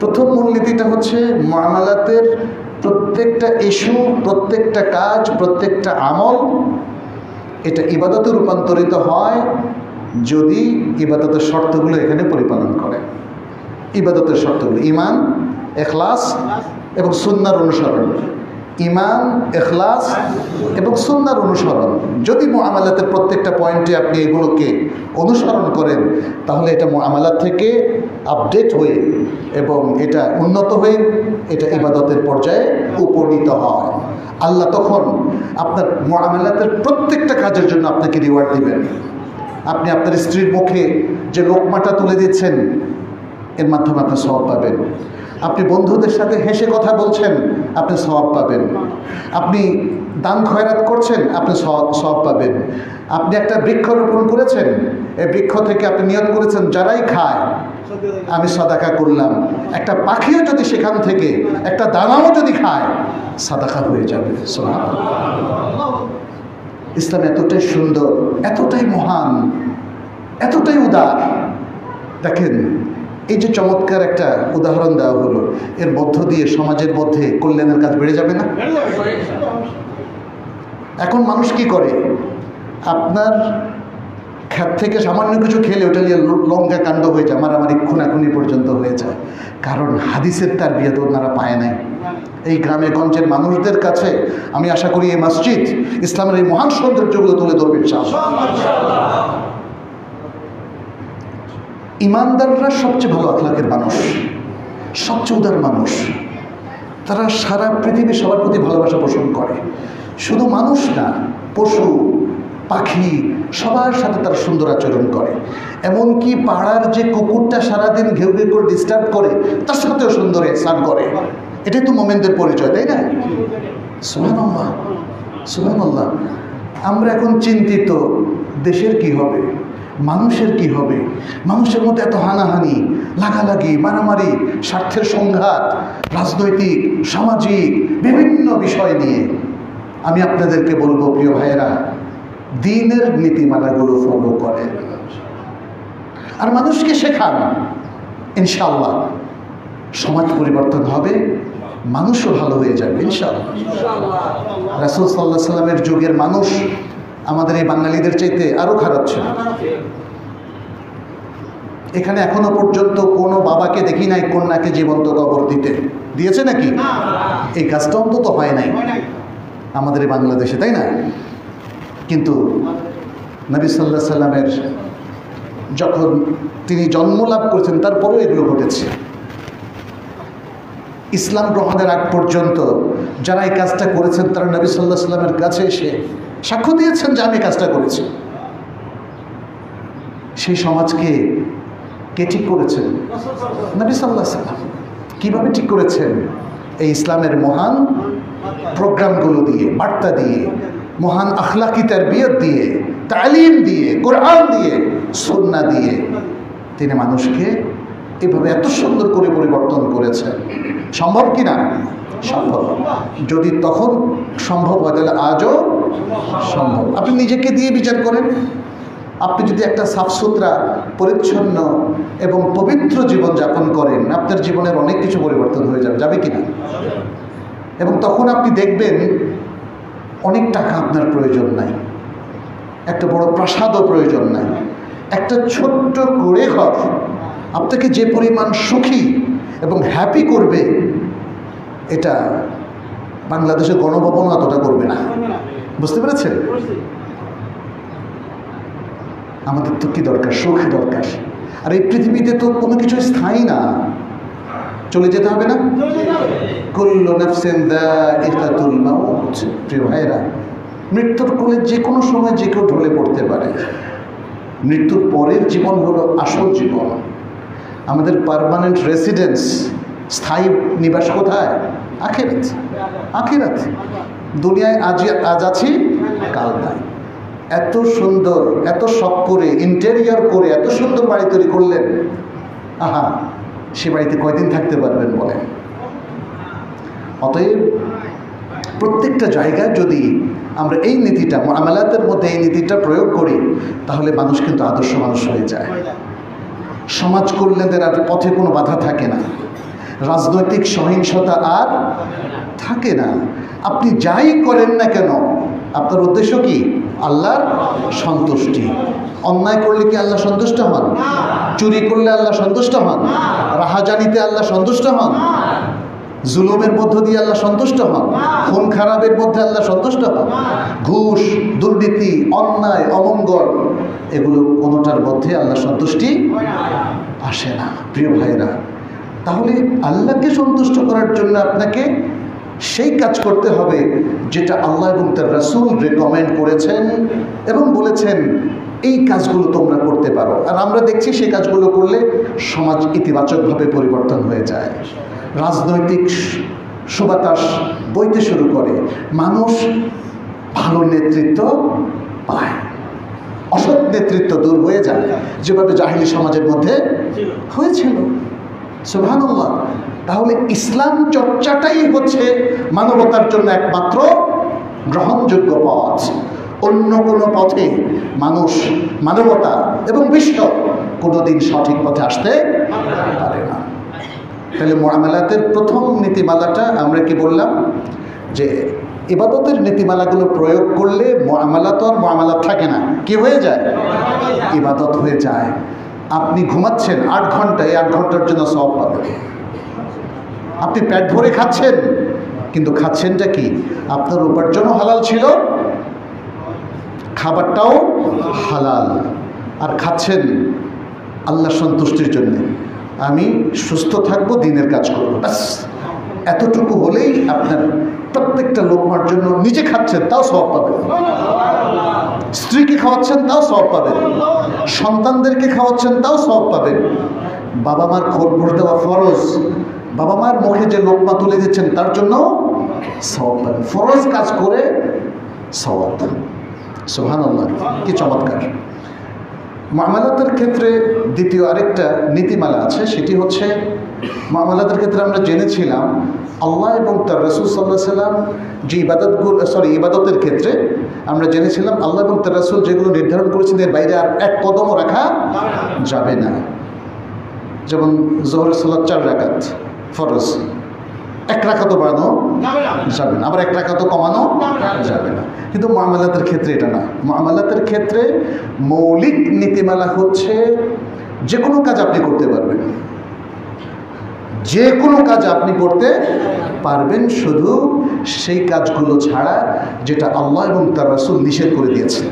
প্রথম মূলনীতিটা হচ্ছে মুআমালাতের প্রত্যেকটা ইস্যু, প্রত্যেকটা কাজ, প্রত্যেকটা আমল এটা ইবাদতে রূপান্তরিত হয় যদি ইবাদতের শর্তগুলো এখানে পরিপালন করে। ইবাদতের শর্তগুলো ঈমান, ইখলাস এবং সুন্নাহর অনুসরণ। ঈমান, ইখলাস এবং সুন্নাহর অনুসরণ। যদি মুআমালাতের প্রত্যেকটা পয়েন্টে আপনি এগুলোকে অনুসরণ করেন, তাহলে এটা মুআমালাত থেকে আপডেট হয়ে এবং এটা উন্নত হয়ে এটা ইবাদতের পর্যায়ে উপনীত হয়। আল্লাহ তখন আপনার মুআমালাতের প্রত্যেকটা কাজের জন্য আপনাকে রিওয়ার্ড দিবেন। আপনি আপনার স্ত্রীর মুখে যে লোকমাটা তুলে দিচ্ছেন, এর মাধ্যমে আপনি সওয়াব পাবেন। আপনি বন্ধুদের সাথে হেসে কথা বলছেন, আপনি সওয়াব পাবেন। আপনি দান খয়রাত করছেন, আপনি সওয়াব পাবেন। আপনি একটা বৃক্ষ রোপণ করেছেন, এই বৃক্ষ থেকে আপনি নিয়ত করেছেন যারাই খায় আমি সাদাকা করলাম। একটা পাখিও যদি সেখান থেকে একটা দানাও যদি খায়, সাদাকা হয়ে যাবে। সুবহানাল্লাহ। ইসলাম এতটাই সুন্দর, এতটাই মহান, এতটাই উদার। দেখেন, এই যে চমৎকার একটা উদাহরণ দেওয়া হলো, এর মধ্য দিয়ে সমাজের মধ্যে কল্যাণের কাজ বেড়ে যাবে না? এখন মানুষ কি করে, আপনার ক্ষেত থেকে সামান্য কিছু খেলে ওটা নিয়ে লঙ্কা কাণ্ড হয়ে যায়, মারামারি খুনাখুনি পর্যন্ত হয়ে যায়। কারণ হাদিসের তারবিয়ত ওনারা পায় নাই। এই গ্রামে গঞ্জের মানুষদের কাছে আমি আশা করি এই মসজিদ ইসলামের এই মহান সৌন্দর্যগুলো তুলে ধরবে ইনশাআল্লাহ। ইমানদাররা সবচেয়ে ভালো আখলাকের মানুষ, সবচেয়ে উদার মানুষ। তারা সারা পৃথিবী সবার প্রতি ভালোবাসা পোষণ করে। শুধু মানুষ না, পশু পাখি সবার সাথে তারা সুন্দর আচরণ করে। এমনকি পাড়ার যে কুকুরটা সারাদিন ঘেউ ঘেউ করে ডিস্টার্ব করে, তার সাথেও সুন্দর ইহসান করে। এটাই তো মোমেনদের পরিচয়, তাই না? সুবহানাল্লাহ, সুবহানাল্লাহ। আমরা এখন চিন্তিত, দেশের কি হবে, মানুষের কি হবে। মানুষের মধ্যে এত হানাহানি, লাগালাগি, মারামারি, স্বার্থের সংঘাত, রাজনৈতিক, সামাজিক বিভিন্ন বিষয় নিয়ে। আমি আপনাদেরকে বলবো, প্রিয় ভাইয়েরা, দ্বীনের নীতিমালাগুলো ফলো করেন আর মানুষকে শেখান। ইনশাআল্লাহ সমাজ পরিবর্তন হবে, মানুষও ভালো হয়ে যাবে ইনশাআল্লাহ। রাসূল সাল্লাল্লাহু আলাইহি সাল্লামের যুগের মানুষ আমাদের এই বাঙালিদের চাইতে আরো খারাপ ছিল। এখানে এখনো পর্যন্ত কোনো বাবাকে দেখি নাই কন্যাকে জীবন্ত কবর দিয়েছে নাকি? এই কাজটা অন্তত হয় নাই আমাদের এই বাংলাদেশে, তাই না? কিন্তু নবী সাল্লাল্লাহু আলাইহি সাল্লামের যখন তিনি জন্ম লাভ করেছেন, তারপরেও এগুলো ঘটেছে। ইসলাম গ্রহণের আগ পর্যন্ত যারা এই কাজটা করেছেন, তারা নবী সাল্লাল্লাহু আলাইহি সাল্লামের কাছে এসে সাক্ষ্য দিয়েছেন যে আমি কাজটা করেছি। সেই সমাজকে কে ঠিক করেছেন? নবী সাল্লাল্লাহু আলাইহি সাল্লাম। কীভাবে ঠিক করেছেন? এই ইসলামের মহান প্রোগ্রামগুলো দিয়ে, বার্তা দিয়ে, মহান আখলাকি তারবিয়ত দিয়ে, তালিম দিয়ে, কোরআন দিয়ে, সুন্নাহ দিয়ে তিনি মানুষকে এভাবে এত সুন্দর করে পরিবর্তন করেছেন। সম্ভব কি না? সম্ভব। যদি তখন সম্ভব হয়, তাহলে আজও সম্ভব। আপনি নিজেকে দিয়ে বিচার করেন। আপনি যদি একটা সাফসুতরা, পরিচ্ছন্ন এবং পবিত্র জীবন যাপন করেন, আপনার জীবনের অনেক কিছু পরিবর্তন হয়ে যাবে কি না? এবং তখন আপনি দেখবেন অনেক টাকা আপনার প্রয়োজন নাই, একটা বড় প্রাসাদও প্রয়োজন নাই। একটা ছোট্ট কুঁড়ে ঘর আপনাকে যে পরিমাণ সুখী এবং হ্যাপি করবে, এটা বাংলাদেশের গণভবনও এতটা করবে না। বুঝতে পেরেছেন? আমাদের তো কি দরকার? সুখ দরকার। আর এই পৃথিবীতে তো কোনো কিছু স্থায়ী না, চলে যেতে হবে না? কুল্লু নাফসিন যায়িকাতুল মাউত। প্রিয় ভাইরা, মৃত্যুর কোলে যে কোনো সময় যে কেউ ঢলে পড়তে পারে। মৃত্যুর পরের জীবন হলো আসল জীবন। আমাদের পার্মানেন্ট রেসিডেন্স, স্থায়ী নিবাস কোথায়? আখিরাত। আখিরাত। দুনিয়ায় আজ আছি, কাল নাই। এত সুন্দর, এত শখ করে, ইন্টেরিয়র করে এত সুন্দর বাড়ি তৈরি করলেন, আহা, সে বাড়িতে কয়দিন থাকতে পারবেন বলেন? অতএব প্রত্যেকটা জায়গায় যদি আমরা এই নীতিটা, মুআমালাতের মধ্যে এই নীতিটা প্রয়োগ করি, তাহলে মানুষ কিন্তু আদর্শ মানুষ হয়ে যায়। সমাজ কল্যাণের আর পথে কোনো বাধা থাকে না, রাজনৈতিক সহিংসতা আর থাকে না। আপনি যাই করেন না কেন আপনার উদ্দেশ্য কি? আল্লাহর সন্তুষ্টি। অন্যায় করলে কি আল্লাহ সন্তুষ্ট হন? চুরি করলে আল্লাহ সন্তুষ্ট হন? রাহাজানিতে আল্লাহ সন্তুষ্ট হন? জুলুমের মধ্য দিয়ে আল্লাহ সন্তুষ্ট হন? খুন খারাপের মধ্যে আল্লাহ সন্তুষ্ট হন? ঘুষ, দুর্নীতি, অন্যায়, অমঙ্গল, এগুলো কোনোটার মধ্যে আল্লাহ সন্তুষ্টি আসে না। প্রিয় ভাইরা, তাহলে আল্লাহকে সন্তুষ্ট করার জন্য আপনাকে সেই কাজ করতে হবে যেটা আল্লাহ এবং তার রাসূল রেকমেন্ড করেছেন এবং বলেছেন এই কাজগুলো তোমরা করতে পারো। আর আমরা দেখছি সেই কাজগুলো করলে সমাজ ইতিবাচকভাবে পরিবর্তন হয়ে যায়, রাজনৈতিক সুবাতাস বইতে শুরু করে, মানুষ ভালো নেতৃত্ব পায়, অসৎ নেতৃত্ব দূর হয়ে যায়, যেভাবে জাহিলি সমাজের মধ্যে হয়েছিল। সুবহানাল্লাহ। তাহলে ইসলাম চর্চাটাই হচ্ছে মানবতার জন্য একমাত্র গ্রহণযোগ্য পথ। অন্য কোনো পথে মানুষ, মানবতা এবং বিশ্ব কোনোদিন সঠিক পথে আসতে পারে না। তাহলে মুআমালাতের প্রথম নীতিমালাটা আমরা কি বললাম? যে ইবাদতের নীতিমালাগুলো প্রয়োগ করলে মুআমালাত আর মুআমালাত থাকে না, কি হয়ে যায়? ইবাদত হয়ে যায়। আপনি ঘুমাচ্ছেন 8 ঘন্টা, এই 8 ঘন্টার জন্য সওয়াব পাবেন। আপনি পেট ভরে খাচ্ছেন, কিন্তু খাচ্ছেনটা কি? আপনার উপার্জনও হালাল ছিল, খাবারটাও হালাল, আর খাচ্ছেন আল্লাহ সন্তুষ্টির জন্য। আমি সুস্থ থাকবো, দিনের কাজ করবো, ব্যাস এতটুকু হলেই আপনার প্রত্যেকটা লোকমার জন্য, নিজে খাচ্ছেন তাও সওয়াব পাবেন, স্ত্রীকে খাওয়াচ্ছেন তাও সওয়াব পাবেন, সন্তানদেরকে খাওয়াচ্ছেন তাও সওয়াব পাবেন। বাবা মার খোরপোশ দেওয়া ফরজ, বাবা মার মুখে যে লোকমা তুলে দিচ্ছেন তার জন্য সওয়াব পাবেন। ফরজ কাজ করে সওয়াব। সুবহানাল্লাহ, কি চমৎকার। মুআমালাতের ক্ষেত্রে দ্বিতীয় আরেকটা নীতিমালা আছে, সেটি হচ্ছে মুআমালাতের ক্ষেত্রে আমরা জেনেছিলাম আল্লাহ এবং তার রাসূল সাল্লাল্লাহু আলাইহি ওয়াসাল্লাম যে ইবাদতের ক্ষেত্রে আমরা জেনেছিলাম আল্লাহ এবং তার রাসূল যেগুলো নির্ধারণ করেছেন এর বাইরে আর এক কদমও রাখা যাবে না। যেমন যোহরের সালাত 4 রাকাত ফরজ, 1 রাকাতও বাড়ানো যাবে না, আবার 1 রাকাতও কমানো যাবে না। কিন্তু মুআমালাতের ক্ষেত্রে এটা না। মুআমালাতের ক্ষেত্রে মৌলিক নীতিমালা হচ্ছে যে কোনো কাজ আপনি করতে পারবেন, যে কোনো কাজ আপনি করতে পারবেন, শুধু সেই কাজগুলো ছাড়া যেটা আল্লাহ এবং তার রাসূল নিষেধ করে দিয়েছেন।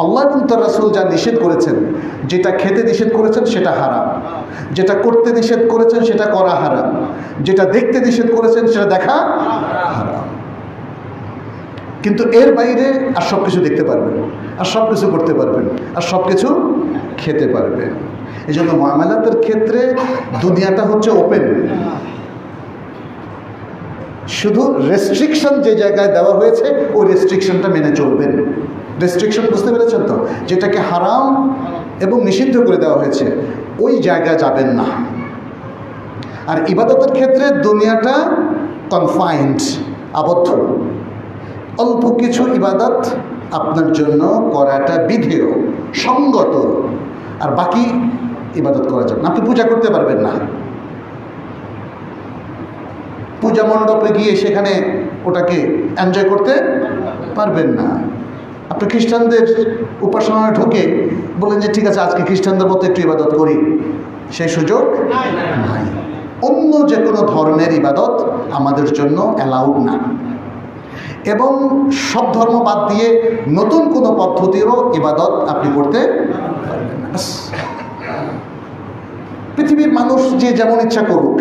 আল্লাহ এবং তার রাসূল যা নিষেধ করেছেন, যেটা খেতে নিষেধ করেছেন সেটা হারাম, যেটা করতে নিষেধ করেছেন সেটা করা হারাম, যেটা দেখতে নিষেধ করেছেন সেটা দেখা হারাম। কিন্তু এর বাইরে আর সব কিছু দেখতে পারবেন, আর সব কিছু করতে পারবেন, আর সব কিছু খেতে পারবেন। এই জন্য মুআমালাতের ক্ষেত্রে দুনিয়াটা হচ্ছে ওপেন, শুধু রেস্ট্রিকশন যে জায়গায় দেওয়া হয়েছে ওই রেস্ট্রিকশনটা মেনে চলবেন। রেস্ট্রিকশন বুঝতে পেরেছেন তো? যেটাকে হারাম এবং নিষিদ্ধ করে দেওয়া হয়েছে ওই জায়গায় যাবেন না। আর ইবাদতের ক্ষেত্রে দুনিয়াটা কনফাইন্ড, আবদ্ধ। অল্প কিছু ইবাদত আপনার জন্য করাটা বিধেয়, সঙ্গত, আর বাকি ইবাদত করা যাবে না। আপনি পূজা করতে পারবেন না, পূজা মণ্ডপে গিয়ে সেখানে ওটাকে এনজয় করতে পারবেন না। আপনি খ্রিস্টানদের উপাসনায় ঢুকে বলেন যে ঠিক আছে আজকে খ্রিস্টানদের মতো একটু ইবাদত করি, সেই সুযোগ নাই। অন্য যে কোনো ধর্মের ইবাদত আমাদের জন্য অ্যালাউড না, এবং সব ধর্ম বাদ দিয়ে নতুন কোনো পদ্ধতিরও ইবাদত আপনি করতে পারবেন না। পৃথিবীর মানুষ যে যেমন ইচ্ছা করুক,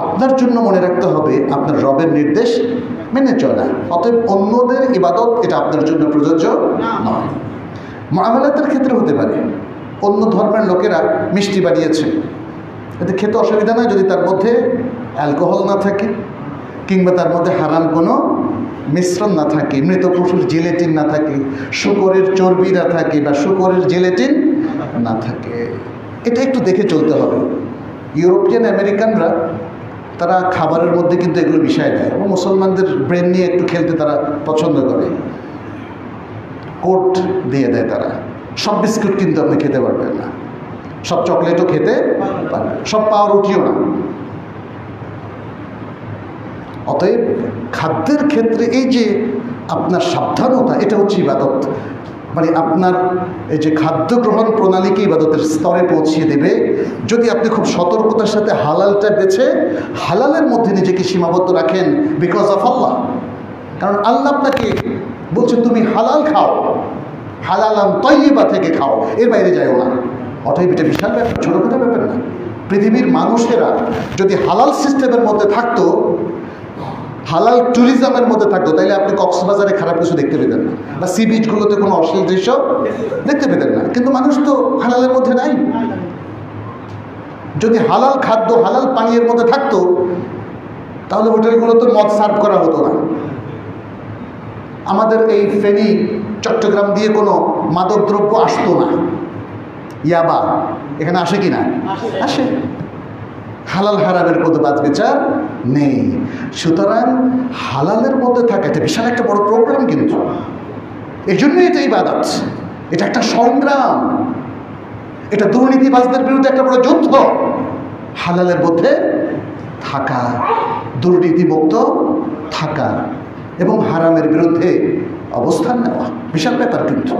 আপনার জন্য মনে রাখতে হবে আপনার রবের নির্দেশ মেনে চলা। অতএব অন্যদের ইবাদত এটা আপনার জন্য প্রযোজ্য নয়। মুআমালাতের ক্ষেত্রে হতে পারে অন্য ধর্মের লোকেরা মিষ্টি বানিয়েছে, এতে খেতে অসুবিধা নয় যদি তার মধ্যে অ্যালকোহল না থাকে, কিংবা তার মধ্যে হারাম কোনো মিশ্রণ না থাকে, মৃত পশুর জিলেটিন না থাকে, শূকরের চর্বি না থাকে, বা শূকরের জিলেটিন না থাকে। এটা একটু দেখে চলতে হবে। ইউরোপিয়ান আমেরিকানরা তারা খাবারের মধ্যে কিন্তু এগুলো মিশায় দেয়, এবং মুসলমানদের ব্রেন নিয়ে একটু খেলতে তারা পছন্দ করে। কোট দিয়ে দেয় তারা। সব বিস্কুট কিন্তু আপনি খেতে পারবেন না, সব চকলেটও খেতে পারবেন, সব পাউরুটিও না। অতএব খাদ্যের ক্ষেত্রে এই যে আপনার সাবধানতা, এটা হচ্ছে ইবাদত। মানে আপনার এই যে খাদ্য গ্রহণ প্রণালীকে ইবাদতের স্তরে পৌঁছিয়ে দেবে যদি আপনি খুব সতর্কতার সাথে হালালটা বেছে হালালের মধ্যে নিজেকে সীমাবদ্ধ রাখেন, বিকজ অফ আল্লাহ। কারণ আল্লাহ আপনাকে বলছে তুমি হালাল খাও, হালালান তয়্যিবা থেকে খাও, এর বাইরে যাও না। অতএব এটা বিশাল ব্যাপার, ছোটোখাটো ব্যাপার না। পৃথিবীর মানুষেরা যদি হালাল সিস্টেমের মধ্যে থাকতো, হালাল ট্যুরিজমের মধ্যে থাকতো, তাইলে আপনি কক্সবাজারে খারাপ কিছু দেখতে পেতেন না, বা সি বিচগুলোতে কোনো অশ্লীল দৃশ্য দেখতে পেতেন না। কিন্তু মানুষ তো হালালের মধ্যে নাই। যদি হালাল খাদ্য হালাল পানীয়ের মধ্যে থাকতো তাহলে হোটেলগুলোতে মদ সার্ভ করা হতো না। আমাদের এই ফেনী চট্টগ্রাম দিয়ে কোনো মাদক দ্রব্য আসতো না। ইয়াবা এখানে আসে কি না? আসে। হালাল হারামের কোনো বাদ বিচার নেই। সুতরাং হালালের মধ্যে থাকা এটা বিশাল একটা বড় প্রোগ্রাম, কিন্তু এই জন্যই এটা ইবাদত, এটা একটা সংগ্রাম, এটা দুর্নীতিবাজদের বিরুদ্ধে একটা বড় যুদ্ধ। হালালের মধ্যে থাকা, দুর্নীতিমুক্ত থাকা এবং হারামের বিরুদ্ধে অবস্থান নেওয়া বিশাল ব্যাপার। কিন্তু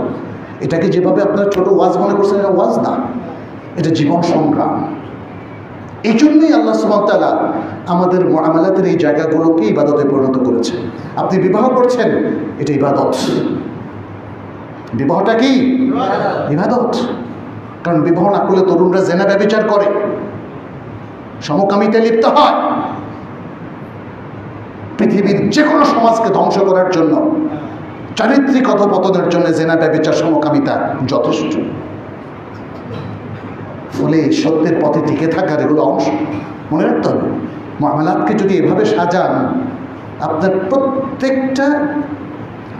এটাকে যেভাবে আপনারা ছোট ওয়াজ মনে করছেন, এটা ওয়াজ না, এটা জীবন সংগ্রাম। এই জন্যই আল্লাহ সুবহানাহু ওয়া তাআলা আমাদের মুআমালাতের এই জায়গাগুলোকে ইবাদতে পরিণত করেছে। আপনি বিবাহ করছেন, এটা ইবাদত। বিবাহটা কি? ইবাদত। কারণ বিবাহ না করলে তরুণরা জেনা ব্যভিচার করে, সমকামিতায় লিপ্ত হয়। পৃথিবীর যে কোনো সমাজকে ধ্বংস করার জন্য, চারিত্রিক অধঃপতনের জন্য জেনা ব্যভিচার সমকামিতা যথেষ্ট। ফলে সত্যের পথে টিকে থাকার এগুলো অংশ মনে রাখতে হবে। মুআমালাতকে যদি এভাবে সাজান, আপনার প্রত্যেকটা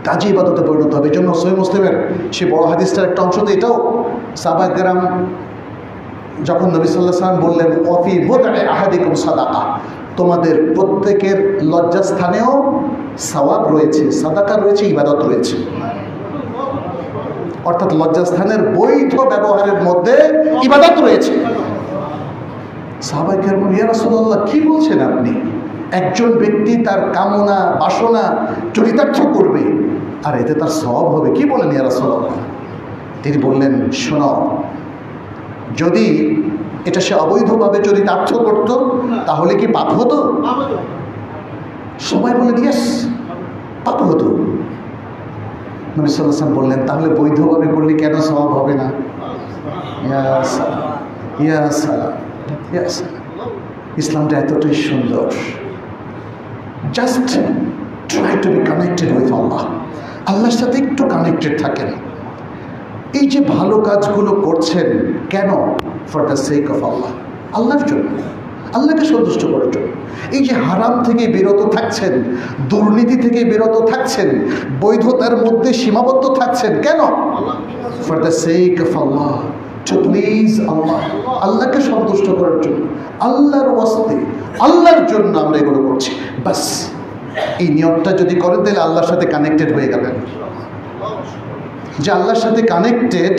কাজে ইবাদতে পরিণত হবে। এই জন্য সহিহ মুসলিমের সে বড় হাদিসটার একটা অংশ তো এটাও, সাহাবায়ে কেরাম যখন নবী সাল্লাল্লাহু আলাইহি ওয়াসাল্লাম বললেন ওয়াফি বুদ'i আহাদিকুম সাদাকা, তোমাদের প্রত্যেকের লজ্জাস্থানেও সওয়াব রয়েছে, সাদাকা রয়েছে, ইবাদত রয়েছে। অর্থাৎ লজ্জাস্থানের বৈধ ব্যবহারের মধ্যে ইবাদত রয়েছে। সাহাবায়ে কেরাম বললেন, ইয়া রাসূলুল্লাহ, কি বলছেন আপনি? একজন ব্যক্তি তার কামনা বাসনা চরিতার্থ করবে আর এতে তার সওয়াব হবে, কি বলেন ইয়া রাসূলুল্লাহ? তিনি বললেন, শোনো, যদি এটা সে অবৈধভাবে চরিতার্থ করত তাহলে কি পাপ হতো? সবাই বলে ইয়েস, পাপ হতো। নবী সাল্লাল্লাহু আলাইহি ওয়াসাল্লাম বললেন, তাহলে বৈধভাবে করলে কেন সওয়াব হবে না? ইয়া সালাম, ইয়া সালাম, ইয়া সালাম। ইসলামটা এতটাই সুন্দর। Just try to be connected with Allah. আল্লাহর সাথে একটু কানেক্টেড থাকেন। এই যে ভালো কাজগুলো করছেন কেন? ফর দ্য সেক অফ আল্লাহ, আল্লাহর জন্য, আল্লাহকে সন্তুষ্ট করার জন্য। এই যে হারাম থেকে বিরত থাকছেন, দুর্নীতি থেকে বিরত থাকছেন, বৈধতার মধ্যে সীমাবদ্ধ থাকছেন কেন? For the sake of Allah, to please Allah, আল্লাহকে সন্তুষ্ট করার জন্য, আল্লাহর ওয়াস্তে, আল্লাহর জন্য আমরা এগুলো করছি। বাস এই নিয়মটা যদি করেন তাহলে আল্লাহর সাথে কানেক্টেড হয়ে গেলেন। যে আল্লাহর সাথে কানেক্টেড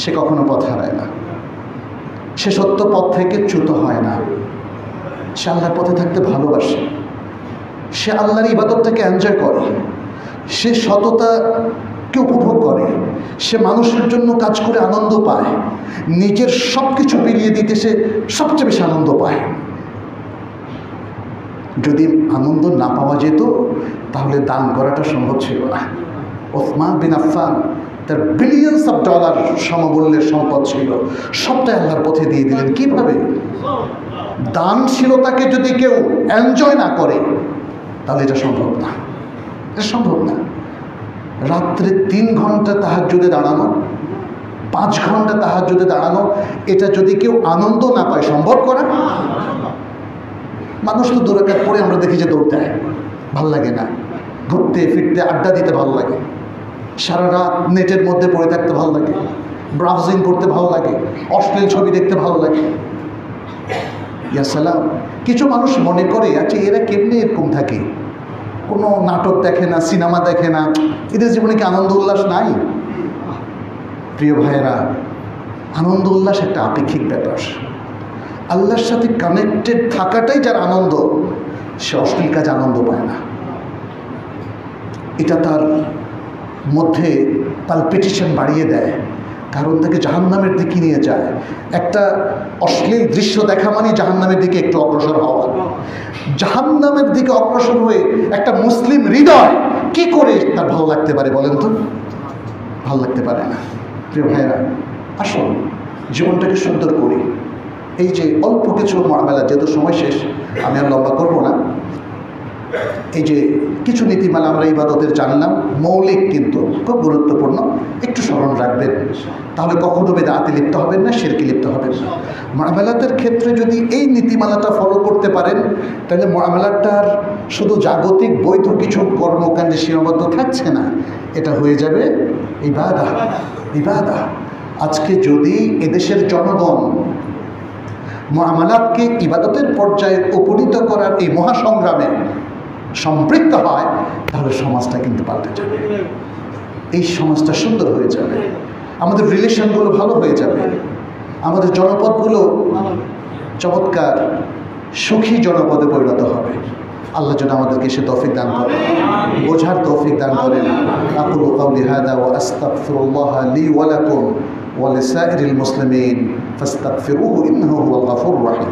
সে কখনো পথ হারায় না, সে সত্য পথ থেকে চ্যুত হয় না, সে আল্লাহর পথে থাকতে ভালোবাসে, সে আল্লাহর ইবাদতটাকে এনজয় করে, সে সততাকে উপভোগ করে, সে মানুষের জন্য কাজ করে আনন্দ পায়, নিজের সব কিছু বিলিয়ে দিতে সে সবচেয়ে বেশি আনন্দ পায়। যদি আনন্দ না পাওয়া যেত তাহলে দান করাটা সম্ভব ছিল না। ওসমান বিন আফফান, তার বিলিয়নস অফ ডলার সমমূল্যের সম্পদ ছিল, সবটাই আল্লাহর পথে দিয়ে দিলেন। কিভাবে? দানশীলতাকে যদি কেউ এনজয় না করে তাহলে এটা সম্ভব না, এটা সম্ভব না। রাত্রে 3 ঘন্টা তাহাজ্জুদে দাঁড়ানো, 5 ঘন্টা তাহাজ্জুদে দাঁড়ানো, এটা যদি কেউ আনন্দ না পায় সম্ভব করা? মানুষ তো 2 রাকাত পড়ে আমরা দেখি যে দৌড় দেয়, ভাল লাগে না। ঘুরতে ফিরতে আড্ডা দিতে ভালো লাগে, সারা রাত নেটের মধ্যে পড়ে থাকতে ভালো লাগে, ব্রাউজিং করতে ভালো লাগে, অশ্লীল ছবি দেখতে ভালো লাগে। ইয়া সালাম, কিছু মানুষ মনে করে আচ্ছা এরা কেমনি এরকম থাকে, কোনো নাটক দেখে না, সিনেমা দেখে না, এদের জীবনে কি আনন্দ উল্লাস নাই? প্রিয় ভাইয়েরা, আনন্দ উল্লাস একটা আপেক্ষিক ব্যাপার। আল্লাহর সাথে কানেক্টেড থাকাটাই যার আনন্দ, সে অশ্লীল কাজে আনন্দ পায় না। এটা তার মধ্যে পালপিটেশন বাড়িয়ে দেয়, কারণ তাকে জাহান্নামের দিকে নিয়ে যায়। একটা অশ্লীল দৃশ্য দেখা মানে জাহান্নামের দিকে একটু অগ্রসর হওয়া। জাহান্নামের দিকে অগ্রসর হয়ে একটা মুসলিম হৃদয় কি করে তার ভালো লাগতে পারে বলেন তো? ভালো লাগতে পারে না। প্রিয় ভাইরা, আসুন জীবনটাকে সুন্দর করি। এই যে অল্প কিছু মামলা, যেহেতু সময় শেষ আমি আর লম্বা করবো না, এই যে কিছু নীতিমালা আমরা ইবাদতের জানলাম, মৌলিক কিন্তু খুব গুরুত্বপূর্ণ, একটু স্মরণ রাখবেন, তাহলে কখনো বেদাতে লিপ্ত হবেন না, শিরকে লিপ্ত হবেন না। মুআমালাতের ক্ষেত্রে যদি এই নীতিমালাটা ফলো করতে পারেন, তাহলে মুআমালাটার শুধু জাগতিক বৈধ কিছু কর্মকাণ্ডে সীমাবদ্ধ থাকছে না, এটা হয়ে যাবে ইবাদা। ইবাদা। আজকে যদি এদেশের জনগণ মুআমালাতকে ইবাদতের পর্যায়ে উপনীত করার এই মহাসংগ্রামে সম্পৃক্ত হয়, তাহলে সমাজটা কিন্তু পাল্টে যাবে। এই সমাজটা সুন্দর হয়ে যাবে, আমাদের রিলেশনগুলো ভালো হয়ে যাবে, আমাদের জনপদগুলো চমৎকার সুখী জনপদে পরিণত হবে। আল্লাহ যেন আমাদেরকে সে তৌফিক দান করেন, বোঝার তৌফিক দান করেন। আকুলু কাওলি হাযা ওয়া আস্তাগফিরুল্লাহ লি ওয়া লাকুম ওয়া লিসাইরিল মুসলিমিন ফাস্তাগফিরুহু ইন্নাহু হুয়াল গফুরুর রাহিম।